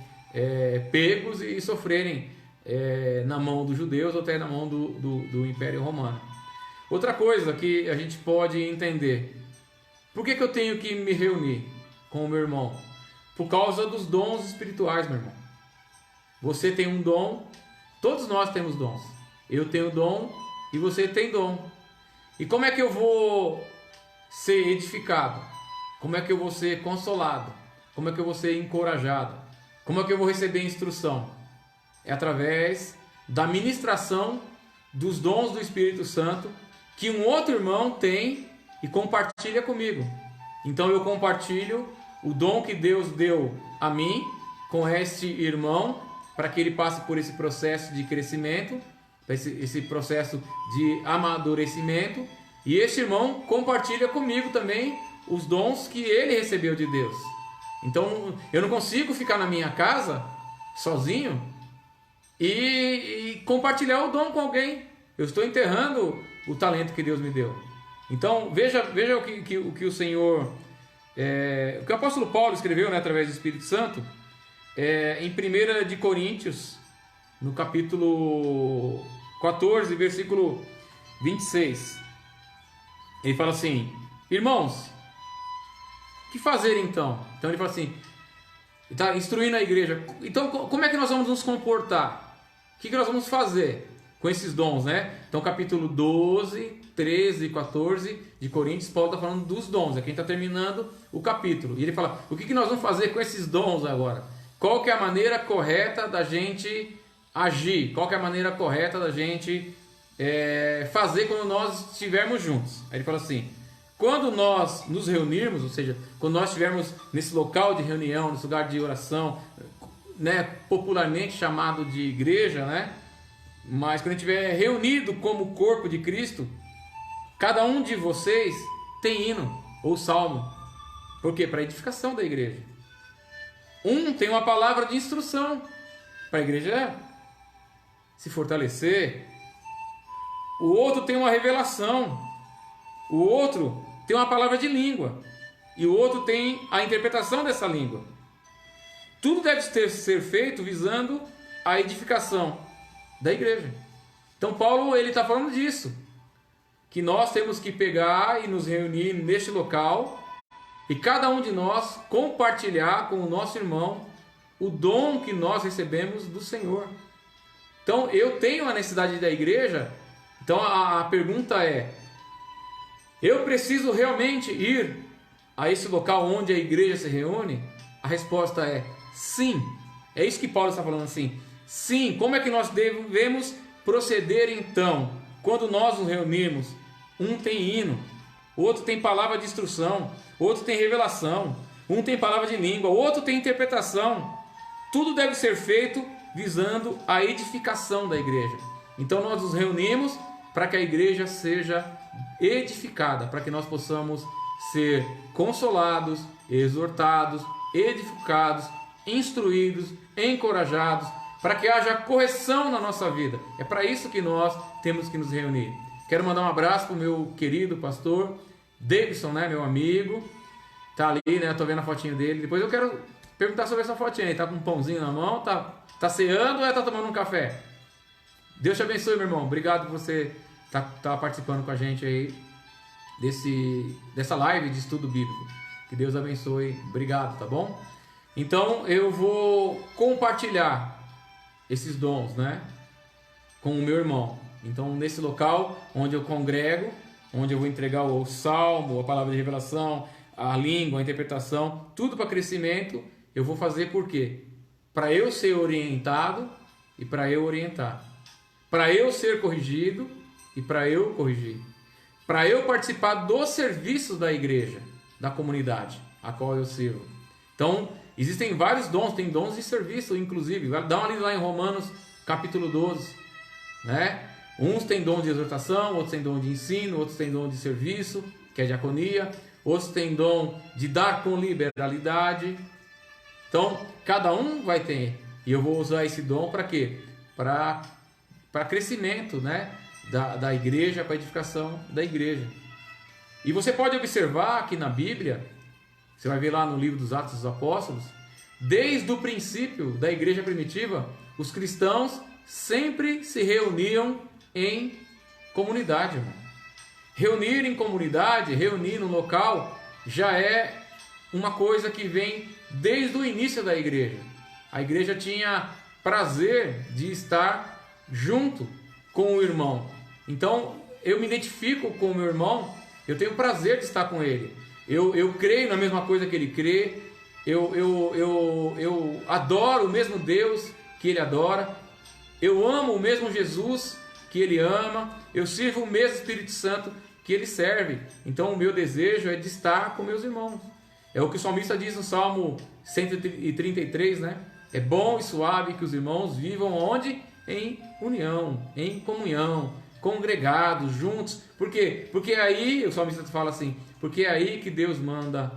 pegos e sofrerem na mão dos judeus ou até na mão do Império Romano. Outra coisa que a gente pode entender: por que eu tenho que me reunir com o meu irmão? Por causa dos dons espirituais, meu irmão. Você tem um dom, todos nós temos dons. Eu tenho dom e você tem dom. E como é que eu vou ser edificado? Como é que eu vou ser consolado? Como é que eu vou ser encorajado? Como é que eu vou receber instrução? É através da ministração dos dons do Espírito Santo que um outro irmão tem e compartilha comigo. Então eu compartilho o dom que Deus deu a mim com este irmão, para que ele passe por esse processo de crescimento, esse processo de amadurecimento, e este irmão compartilha comigo também os dons que ele recebeu de Deus. Então eu não consigo ficar na minha casa sozinho e compartilhar o dom com alguém. Eu estou enterrando o talento que Deus me deu. Então veja o que o Senhor, o que o apóstolo Paulo escreveu, né, através do Espírito Santo, em 1 Coríntios, no capítulo 14, versículo 26. Ele fala assim: Irmãos, o que fazer então? Então ele fala assim, está instruindo a igreja. Então como é que nós vamos nos comportar? O que nós vamos fazer com esses dons, né? Então capítulo 12, 13 e 14 de Coríntios, Paulo está falando dos dons. Aqui está terminando o capítulo. E ele fala, o que nós vamos fazer com esses dons agora? Qual que é a maneira correta da gente agir? Qual que é a maneira correta da gente fazer quando nós estivermos juntos? Aí ele fala assim, quando nós nos reunirmos, ou seja, quando nós estivermos nesse local de reunião, nesse lugar de oração, né, popularmente chamado de igreja, né? Mas quando a gente estiver reunido como corpo de Cristo, cada um de vocês tem hino ou salmo. Por quê? Para a edificação da igreja. Um tem uma palavra de instrução para a igreja se fortalecer. O outro tem uma revelação. O outro tem uma palavra de língua. E o outro tem a interpretação dessa língua. Tudo deve ser feito visando a edificação da igreja. Então Paulo ele está falando disso. Que nós temos que pegar e nos reunir neste local e cada um de nós compartilhar com o nosso irmão o dom que nós recebemos do Senhor. Então eu tenho a necessidade da igreja. Então a pergunta é, eu preciso realmente ir a esse local onde a igreja se reúne? A resposta é sim. É isso que Paulo está falando assim. Sim, como é que nós devemos proceder então? Quando nós nos reunirmos, um tem hino, outro tem palavra de instrução, outro tem revelação, um tem palavra de língua, outro tem interpretação. Tudo deve ser feito visando a edificação da igreja. Então nós nos reunimos para que a igreja seja edificada, para que nós possamos ser consolados, exortados, edificados, instruídos, encorajados, para que haja correção na nossa vida. É para isso que nós temos que nos reunir. Quero mandar um abraço para o meu querido pastor Davidson, né, meu amigo. Tá ali, né? Tô vendo a fotinho dele. Depois eu quero perguntar sobre essa fotinha aí. Tá com um pãozinho na mão? Tá ceando ou tá tomando um café? Deus te abençoe, meu irmão. Obrigado por você tá participando com a gente aí dessa live de estudo bíblico. Que Deus abençoe. Obrigado, tá bom? Então eu vou compartilhar esses dons, né, com o meu irmão. Então nesse local onde eu congrego, onde eu vou entregar o salmo, a palavra de revelação, a língua, a interpretação, tudo para crescimento, eu vou fazer por quê? Para eu ser orientado e para eu orientar. Para eu ser corrigido e para eu corrigir. Para eu participar dos serviços da igreja, da comunidade a qual eu sirvo. Então, existem vários dons, tem dons de serviço, inclusive. Dá uma lida lá em Romanos, capítulo 12. Né? Uns têm dom de exortação, outros têm dom de ensino, outros têm dom de serviço, que é diaconia. Outros têm dom de dar com liberalidade. Então, cada um vai ter. E eu vou usar esse dom para quê? Para crescimento, né, da igreja, para edificação da igreja. E você pode observar aqui na Bíblia, você vai ver lá no livro dos Atos dos Apóstolos, desde o princípio da igreja primitiva, os cristãos sempre se reuniam em comunidade, irmão. Reunir em comunidade, reunir no local, já é uma coisa que vem desde o início da igreja. A igreja tinha prazer de estar junto com o irmão. Então, eu me identifico com o meu irmão, eu tenho prazer de estar com ele. Eu creio na mesma coisa que ele crê, eu adoro o mesmo Deus que ele adora, eu amo o mesmo Jesus que ele ama, eu sirvo o mesmo Espírito Santo que ele serve. Então o meu desejo é de estar com meus irmãos. É o que o salmista diz no Salmo 133, né? É bom e suave que os irmãos vivam onde? Em união, em comunhão, congregados, juntos. Por quê? Porque aí, o salmista fala assim, porque é aí que Deus manda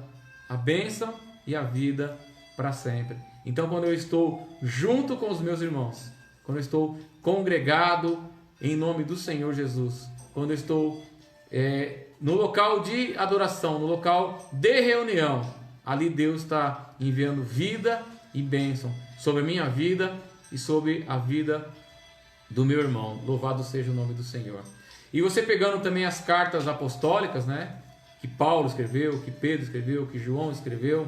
a bênção e a vida para sempre. Então quando eu estou junto com os meus irmãos, quando eu estou congregado em nome do Senhor Jesus, quando eu estou no local de adoração, no local de reunião, ali Deus está enviando vida e bênção sobre a minha vida e sobre a vida do meu irmão. Louvado seja o nome do Senhor. E você pegando também as cartas apostólicas, né, que Paulo escreveu, que Pedro escreveu, que João escreveu,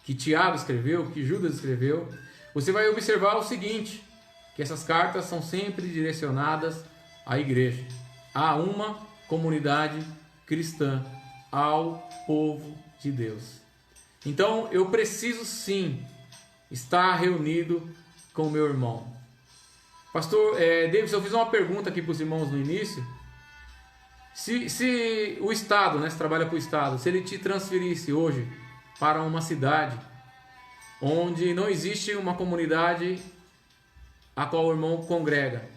que Tiago escreveu, que Judas escreveu, você vai observar o seguinte, que essas cartas são sempre direcionadas à igreja, a uma comunidade cristã, ao povo de Deus. Então eu preciso sim estar reunido com o meu irmão. Pastor Davis, eu fiz uma pergunta aqui para os irmãos no início. Se o Estado, né, se trabalha para o Estado, se ele te transferisse hoje para uma cidade onde não existe uma comunidade a qual o irmão congrega,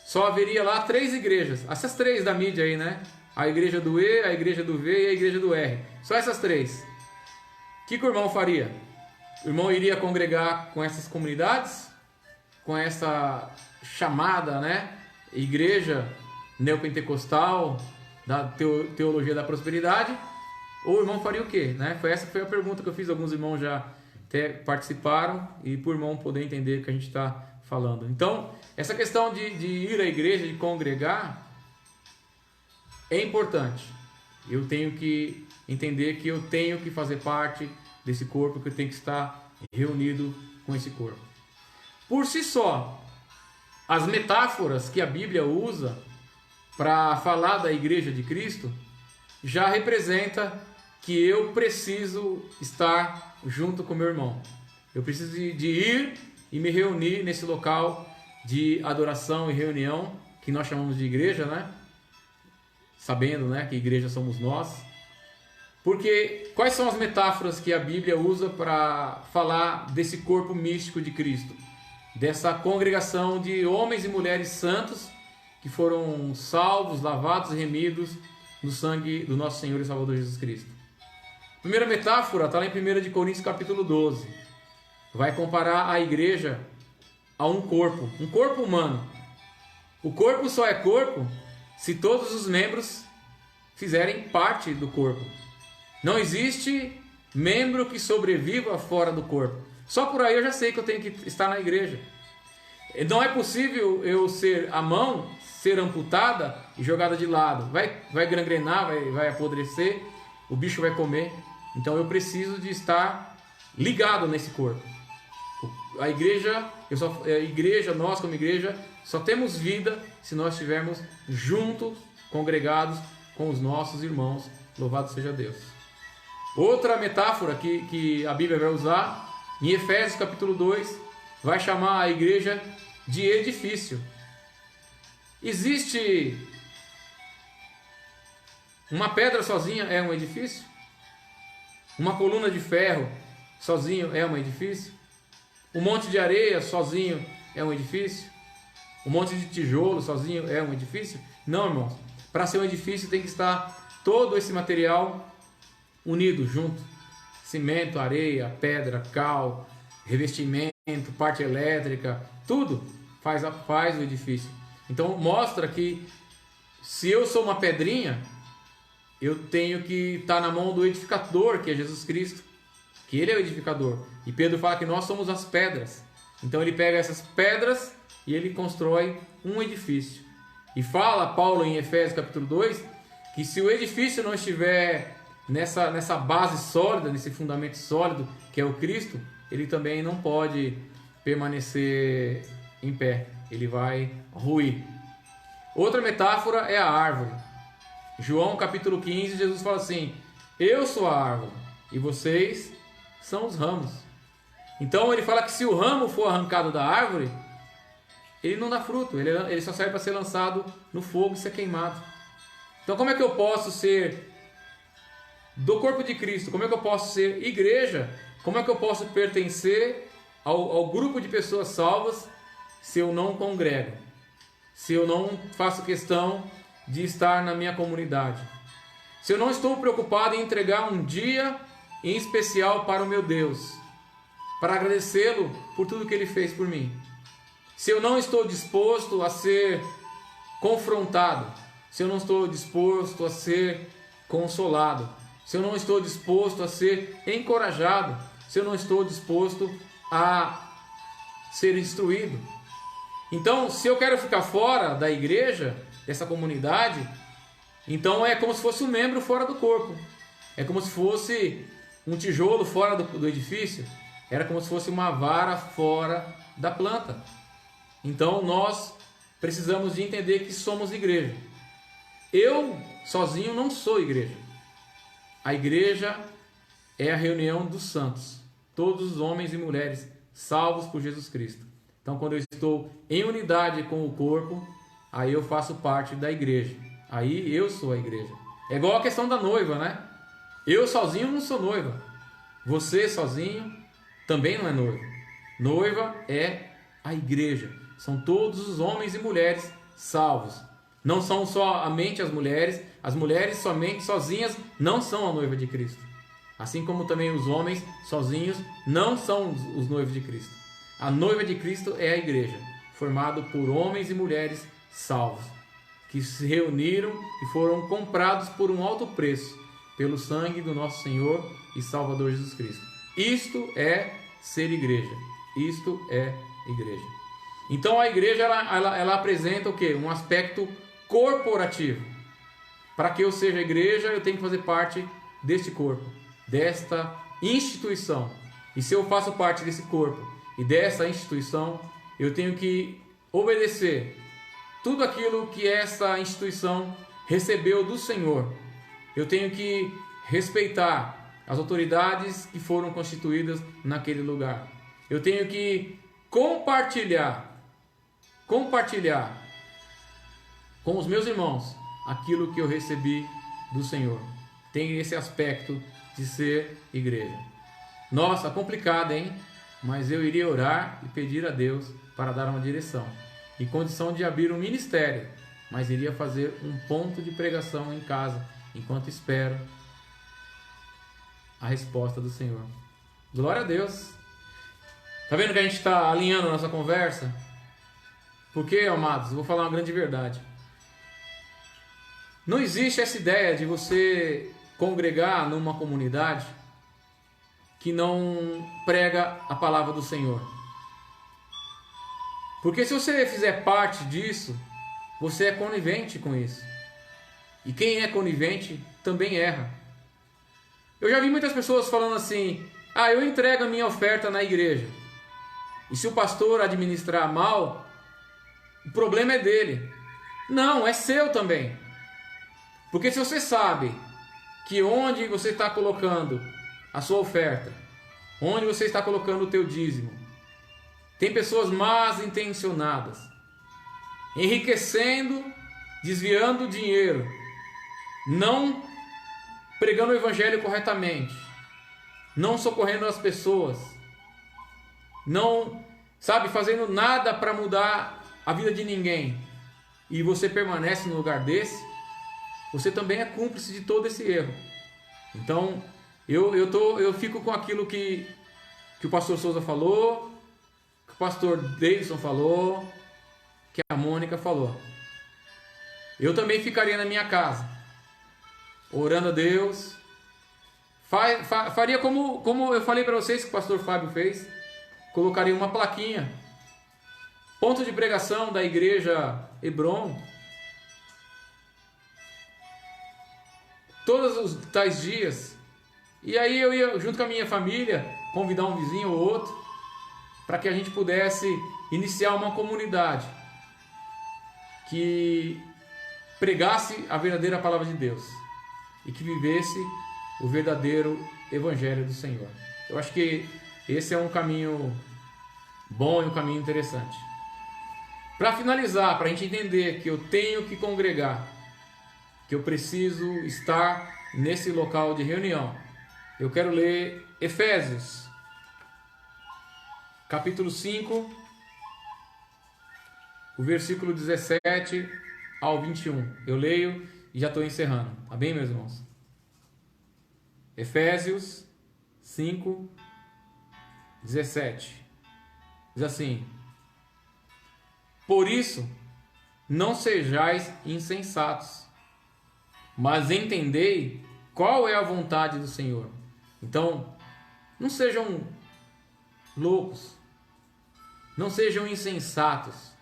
só haveria lá 3 igrejas, essas 3 da mídia aí, né? A igreja do E, a igreja do V e a igreja do R, só essas 3. O que o irmão faria? O irmão iria congregar com essas comunidades, com essa chamada, né, igreja neopentecostal da teologia da prosperidade, ou o irmão faria o quê? Né? Essa foi a pergunta que eu fiz, alguns irmãos já até participaram, e por irmão poder entender o que a gente está falando. Então, essa questão de ir à igreja, de congregar, é importante. Eu tenho que entender que eu tenho que fazer parte desse corpo, que eu tenho que estar reunido com esse corpo. Por si só, as metáforas que a Bíblia usa para falar da igreja de Cristo já representa que eu preciso estar junto com meu irmão. Eu preciso de ir e me reunir nesse local de adoração e reunião que nós chamamos de igreja, né? Sabendo, né, que igreja somos nós. Porque quais são as metáforas que a Bíblia usa para falar desse corpo místico de Cristo? Dessa congregação de homens e mulheres santos que foram salvos, lavados e remidos no sangue do nosso Senhor e Salvador Jesus Cristo. A primeira metáfora está lá em 1 Coríntios capítulo 12. Vai comparar a igreja a um corpo humano. O corpo só é corpo se todos os membros fizerem parte do corpo. Não existe membro que sobreviva fora do corpo. Só por aí eu já sei que eu tenho que estar na igreja. Não é possível eu ser a mão, ser amputada e jogada de lado. Vai gangrenar, vai apodrecer, o bicho vai comer. Então eu preciso de estar ligado nesse corpo. A igreja, nós como igreja, só temos vida se nós estivermos juntos, congregados com os nossos irmãos. Louvado seja Deus. Outra metáfora que a Bíblia vai usar, em Efésios capítulo 2, vai chamar a igreja de edifício. Existe uma pedra sozinha é um edifício? Uma coluna de ferro sozinho é um edifício? Um monte de areia sozinho é um edifício? Um monte de tijolo sozinho é um edifício? Não, irmãos. Para ser um edifício tem que estar todo esse material unido, junto. Cimento, areia, pedra, cal, revestimento, parte elétrica, tudo faz o edifício. Então mostra que se eu sou uma pedrinha, eu tenho que estar na mão do edificador, que é Jesus Cristo, que Ele é o edificador. E Pedro fala que nós somos as pedras. Então ele pega essas pedras e ele constrói um edifício. E fala Paulo em Efésios capítulo 2, que se o edifício não estiver nessa base sólida, nesse fundamento sólido, que é o Cristo, ele também não pode permanecer em pé. Ele vai ruir. Outra metáfora é a árvore. João capítulo 15, Jesus fala assim: eu sou a árvore e vocês são os ramos. Então ele fala que se o ramo for arrancado da árvore, ele não dá fruto, ele só serve para ser lançado no fogo e ser queimado. Então como é que eu posso ser do corpo de Cristo? Como é que eu posso ser igreja? Como é que eu posso pertencer ao grupo de pessoas salvas se eu não congrego? Se eu não faço questão de estar na minha comunidade? Se eu não estou preocupado em entregar um dia em especial para o meu Deus, para agradecê-lo por tudo que Ele fez por mim? Se eu não estou disposto a ser confrontado, se eu não estou disposto a ser consolado, se eu não estou disposto a ser encorajado, se eu não estou disposto a ser instruído. Então, se eu quero ficar fora da igreja, dessa comunidade, Então é como se fosse um membro fora do corpo. É como se fosse um tijolo fora do edifício. Era como se fosse uma vara fora da planta. Então nós precisamos de entender que somos igreja. Eu sozinho não sou igreja. A igreja é a reunião dos santos, todos os homens e mulheres salvos por Jesus Cristo. Então, quando eu estou em unidade com o corpo, aí eu faço parte da igreja. Aí eu sou a igreja. É igual a questão da noiva, né? Eu sozinho não sou noiva. Você sozinho também não é noiva. Noiva é a igreja. São todos os homens e mulheres salvos. Não são somente as mulheres somente sozinhas não são a noiva de Cristo. Assim como também os homens sozinhos não são os noivos de Cristo. A noiva de Cristo é a igreja, formada por homens e mulheres salvos, que se reuniram e foram comprados por um alto preço, pelo sangue do nosso Senhor e Salvador Jesus Cristo. Isto é ser igreja. Isto é igreja. Então a igreja ela apresenta o quê? Um aspecto corporativo. Para que eu seja igreja, eu tenho que fazer parte deste corpo, desta instituição. E se eu faço parte desse corpo e dessa instituição, eu tenho que obedecer tudo aquilo que essa instituição recebeu do Senhor. Eu tenho que respeitar as autoridades que foram constituídas naquele lugar. Eu tenho que compartilhar com os meus irmãos aquilo que eu recebi do Senhor. Tem esse aspecto de ser igreja. Nossa, complicado, hein? Mas eu iria orar e pedir a Deus para dar uma direção e condição de abrir um ministério, mas iria fazer um ponto de pregação em casa, enquanto espero a resposta do Senhor. Glória a Deus. Tá vendo que a gente está alinhando a nossa conversa? Porque, amados, eu vou falar uma grande verdade. Não existe essa ideia de você congregar numa comunidade que não prega a palavra do Senhor. Porque se você fizer parte disso, você é conivente com isso. E quem é conivente também erra. Eu já vi muitas pessoas falando assim: ah, eu entrego a minha oferta na igreja. E se o pastor administrar mal, o problema é dele. Não, é seu também. Porque se você sabe que onde você está colocando a sua oferta, onde você está colocando o teu dízimo, tem pessoas más intencionadas, enriquecendo, desviando o dinheiro, não pregando o evangelho corretamente, não socorrendo as pessoas, não, fazendo nada para mudar a vida de ninguém, e você permanece no lugar desse, você também é cúmplice de todo esse erro. Então, eu fico com aquilo que o pastor Souza falou, que o pastor Davidson falou, que a Mônica falou. Eu também ficaria na minha casa, orando a Deus. Faria como eu falei para vocês que o pastor Fábio fez. Colocaria uma plaquinha, ponto de pregação da igreja Hebron, todos os tais dias. E aí eu ia, junto com a minha família, convidar um vizinho ou outro, para que a gente pudesse iniciar uma comunidade que pregasse a verdadeira palavra de Deus e que vivesse o verdadeiro evangelho do Senhor. Eu acho que esse é um caminho bom e um caminho interessante. Para finalizar, para a gente entender que eu tenho que congregar, que eu preciso estar nesse local de reunião, eu quero ler Efésios, capítulo 5, o versículo 17 ao 21. Eu leio e já estou encerrando. Tá bem, meus irmãos? Efésios 5, 17. Diz assim: por isso, não sejais insensatos, mas entendei qual é a vontade do Senhor. Então, não sejam loucos, não sejam insensatos,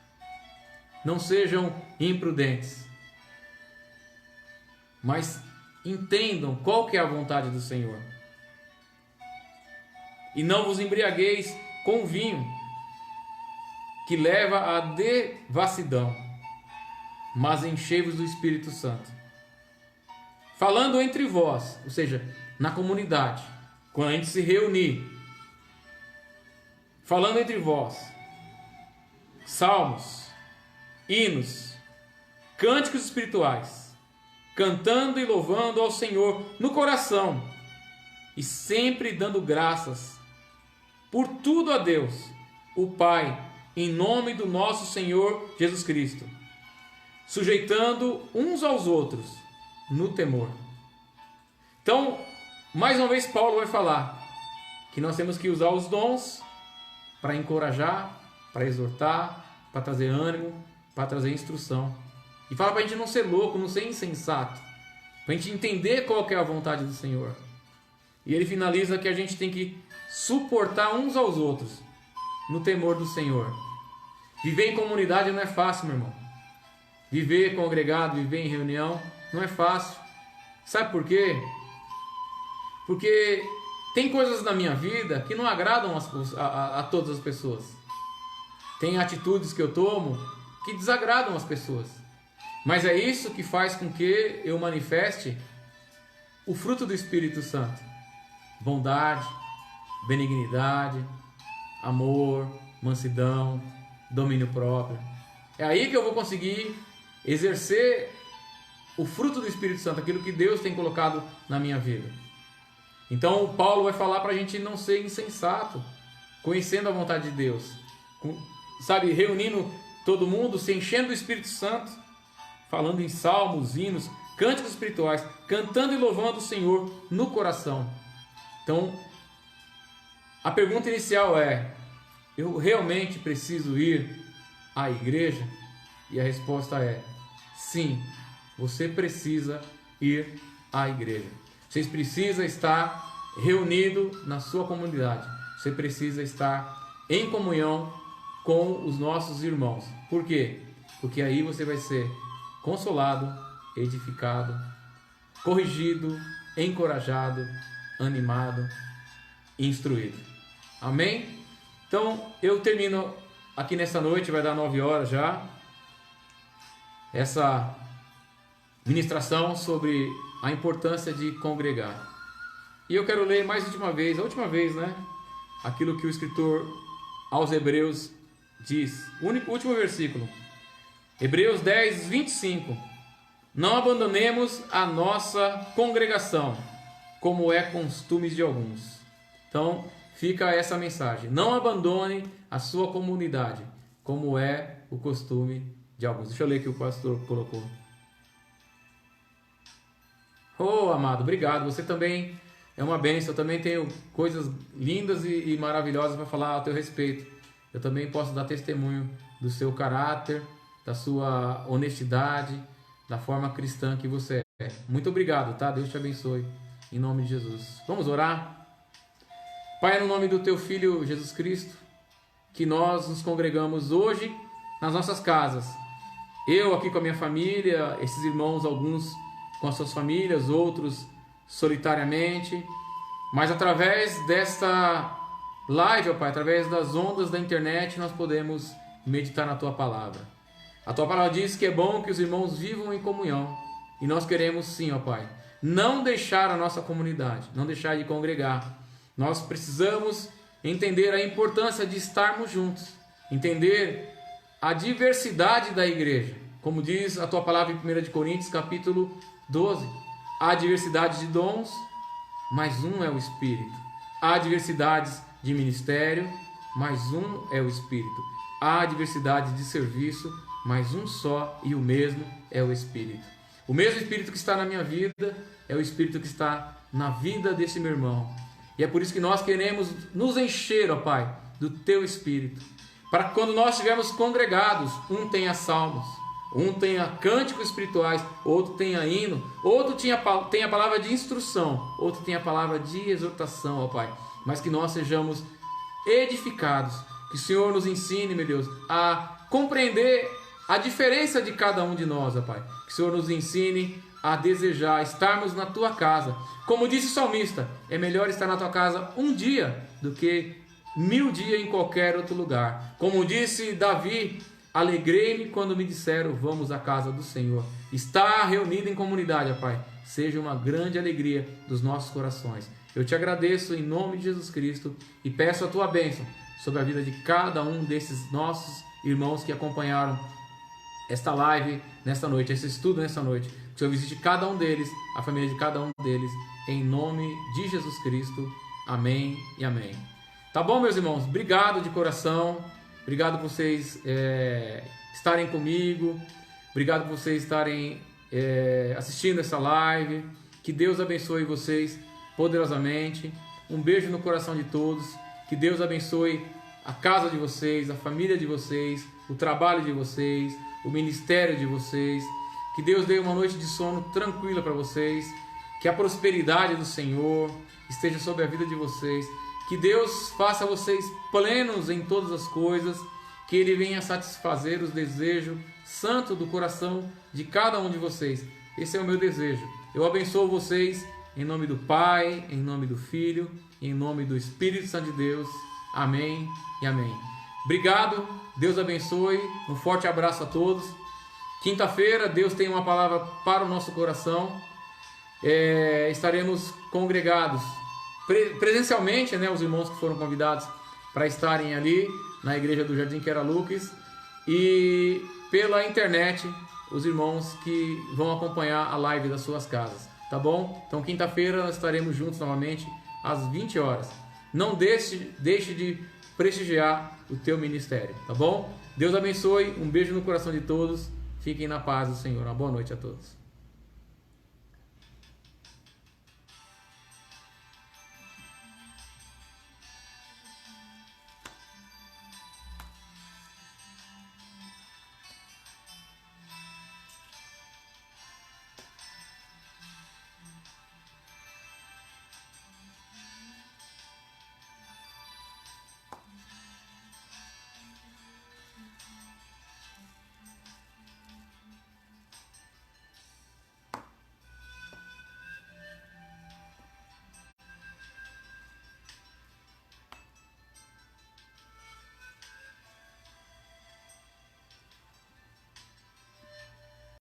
não sejam imprudentes. mas entendam qual que é a vontade do Senhor. E não vos embriagueis com vinho, que leva à devassidão, mas enchei-vos do Espírito Santo. Falando entre vós, ou seja, na comunidade, quando a gente se reunir, falando entre vós, salmos, hinos, cânticos espirituais, cantando e louvando ao Senhor no coração, e sempre dando graças por tudo a Deus, o Pai, em nome do nosso Senhor Jesus Cristo, sujeitando uns aos outros no temor. Então, mais uma vez Paulo vai falar que nós temos que usar os dons para encorajar, para exortar, para trazer ânimo, para trazer instrução. E fala para a gente não ser louco, não ser insensato, para a gente entender qual que é a vontade do Senhor. E ele finaliza que a gente tem que suportar uns aos outros no temor do Senhor. Viver em comunidade não é fácil, meu irmão. Viver congregado, viver em reunião não é fácil. Sabe por quê? Porque tem coisas na minha vida que não agradam a todas as pessoas. Tem atitudes que eu tomo que desagradam as pessoas. Mas é isso que faz com que eu manifeste o fruto do Espírito Santo. Bondade, benignidade, amor, mansidão, domínio próprio. É aí que eu vou conseguir exercer o fruto do Espírito Santo, aquilo que Deus tem colocado na minha vida. Então Paulo vai falar para a gente não ser insensato, conhecendo a vontade de Deus, sabe, reunindo todo mundo, se enchendo do Espírito Santo, falando em salmos, hinos, cânticos espirituais, cantando e louvando o Senhor no coração. Então, a pergunta inicial é: eu realmente preciso ir à igreja? E a resposta é: sim, você precisa ir à igreja. Você precisa estar reunido na sua comunidade. Você precisa estar em comunhão com os nossos irmãos. Por quê? Porque aí você vai ser consolado, edificado, corrigido, encorajado, animado, instruído. Amém? Então eu termino aqui nessa noite, vai dar 9 horas já, essa ministração sobre a importância de congregar. E eu quero ler mais uma vez, a última vez, né? Aquilo que o escritor aos Hebreus diz, o último versículo, Hebreus 10, 25. Não abandonemos a nossa congregação, como é costume de alguns. Então, fica essa mensagem. Não abandone a sua comunidade, como é o costume de alguns. Deixa eu ler o que o pastor colocou. Oh, amado, obrigado. Você também é uma bênção. Eu também tenho coisas lindas e maravilhosas para falar a teu respeito. Eu também posso dar testemunho do seu caráter, da sua honestidade, da forma cristã que você é. Muito obrigado, tá? Deus te abençoe. Em nome de Jesus. Vamos orar? Pai, no nome do teu Filho Jesus Cristo, que nós nos congregamos hoje nas nossas casas. Eu aqui com a minha família, esses irmãos, alguns com as suas famílias, outros solitariamente. Mas através desta live, ó Pai, através das ondas da internet, nós podemos meditar na tua palavra. A tua palavra diz que é bom que os irmãos vivam em comunhão. E nós queremos sim, ó Pai, não deixar a nossa comunidade, não deixar de congregar. Nós precisamos entender a importância de estarmos juntos, entender a diversidade da igreja. Como diz a tua palavra em 1 Coríntios, capítulo 12. Há diversidade de dons, mas um é o Espírito. Há diversidades de ministério, mas um é o Espírito. Há diversidade de serviço, mas um só e o mesmo é o Espírito. O mesmo Espírito que está na minha vida é o Espírito que está na vida desse meu irmão. E é por isso que nós queremos nos encher, ó Pai, do Teu Espírito. Para que quando nós estivermos congregados, um tenha salmos, um tenha cânticos espirituais, outro tenha hino, outro tenha a palavra de instrução, outro tenha a palavra de exortação, ó Pai. Mas que nós sejamos edificados, que o Senhor nos ensine, meu Deus, a compreender a diferença de cada um de nós, ó Pai. Que o Senhor nos ensine a desejar estarmos na tua casa. Como disse o salmista, é melhor estar na tua casa um dia do que 1000 dias em qualquer outro lugar. Como disse Davi, alegrei-me quando me disseram, vamos à casa do Senhor. Estar reunido em comunidade, ó Pai, seja uma grande alegria dos nossos corações. Eu te agradeço em nome de Jesus Cristo e peço a tua bênção sobre a vida de cada um desses nossos irmãos que acompanharam esta live nesta noite, esse estudo nesta noite. Que o Senhor visite cada um deles, a família de cada um deles, em nome de Jesus Cristo. Amém e amém. Tá bom, meus irmãos? Obrigado de coração. Obrigado por vocês estarem comigo. Obrigado por vocês estarem assistindo essa live. Que Deus abençoe vocês poderosamente. Um beijo no coração de todos. Que Deus abençoe a casa de vocês, a família de vocês, o trabalho de vocês, o ministério de vocês. Que Deus dê uma noite de sono tranquila para vocês. Que a prosperidade do Senhor esteja sobre a vida de vocês. Que Deus faça vocês plenos em todas as coisas. Que Ele venha satisfazer os desejos santos do coração de cada um de vocês. Esse é o meu desejo. Eu abençoo vocês em nome do Pai, em nome do Filho, em nome do Espírito Santo de Deus. Amém e amém. Obrigado, Deus abençoe. Um forte abraço a todos. Quinta-feira, Deus tem uma palavra para o nosso coração. Estaremos congregados presencialmente, né, os irmãos que foram convidados para estarem ali na igreja do Jardim Quera Lucas, e pela internet os irmãos que vão acompanhar a live das suas casas, tá bom? Então quinta-feira nós estaremos juntos novamente às 20 horas. Não deixe de prestigiar o teu ministério, tá bom? Deus abençoe, um beijo no coração de todos, fiquem na paz do Senhor, uma boa noite a todos.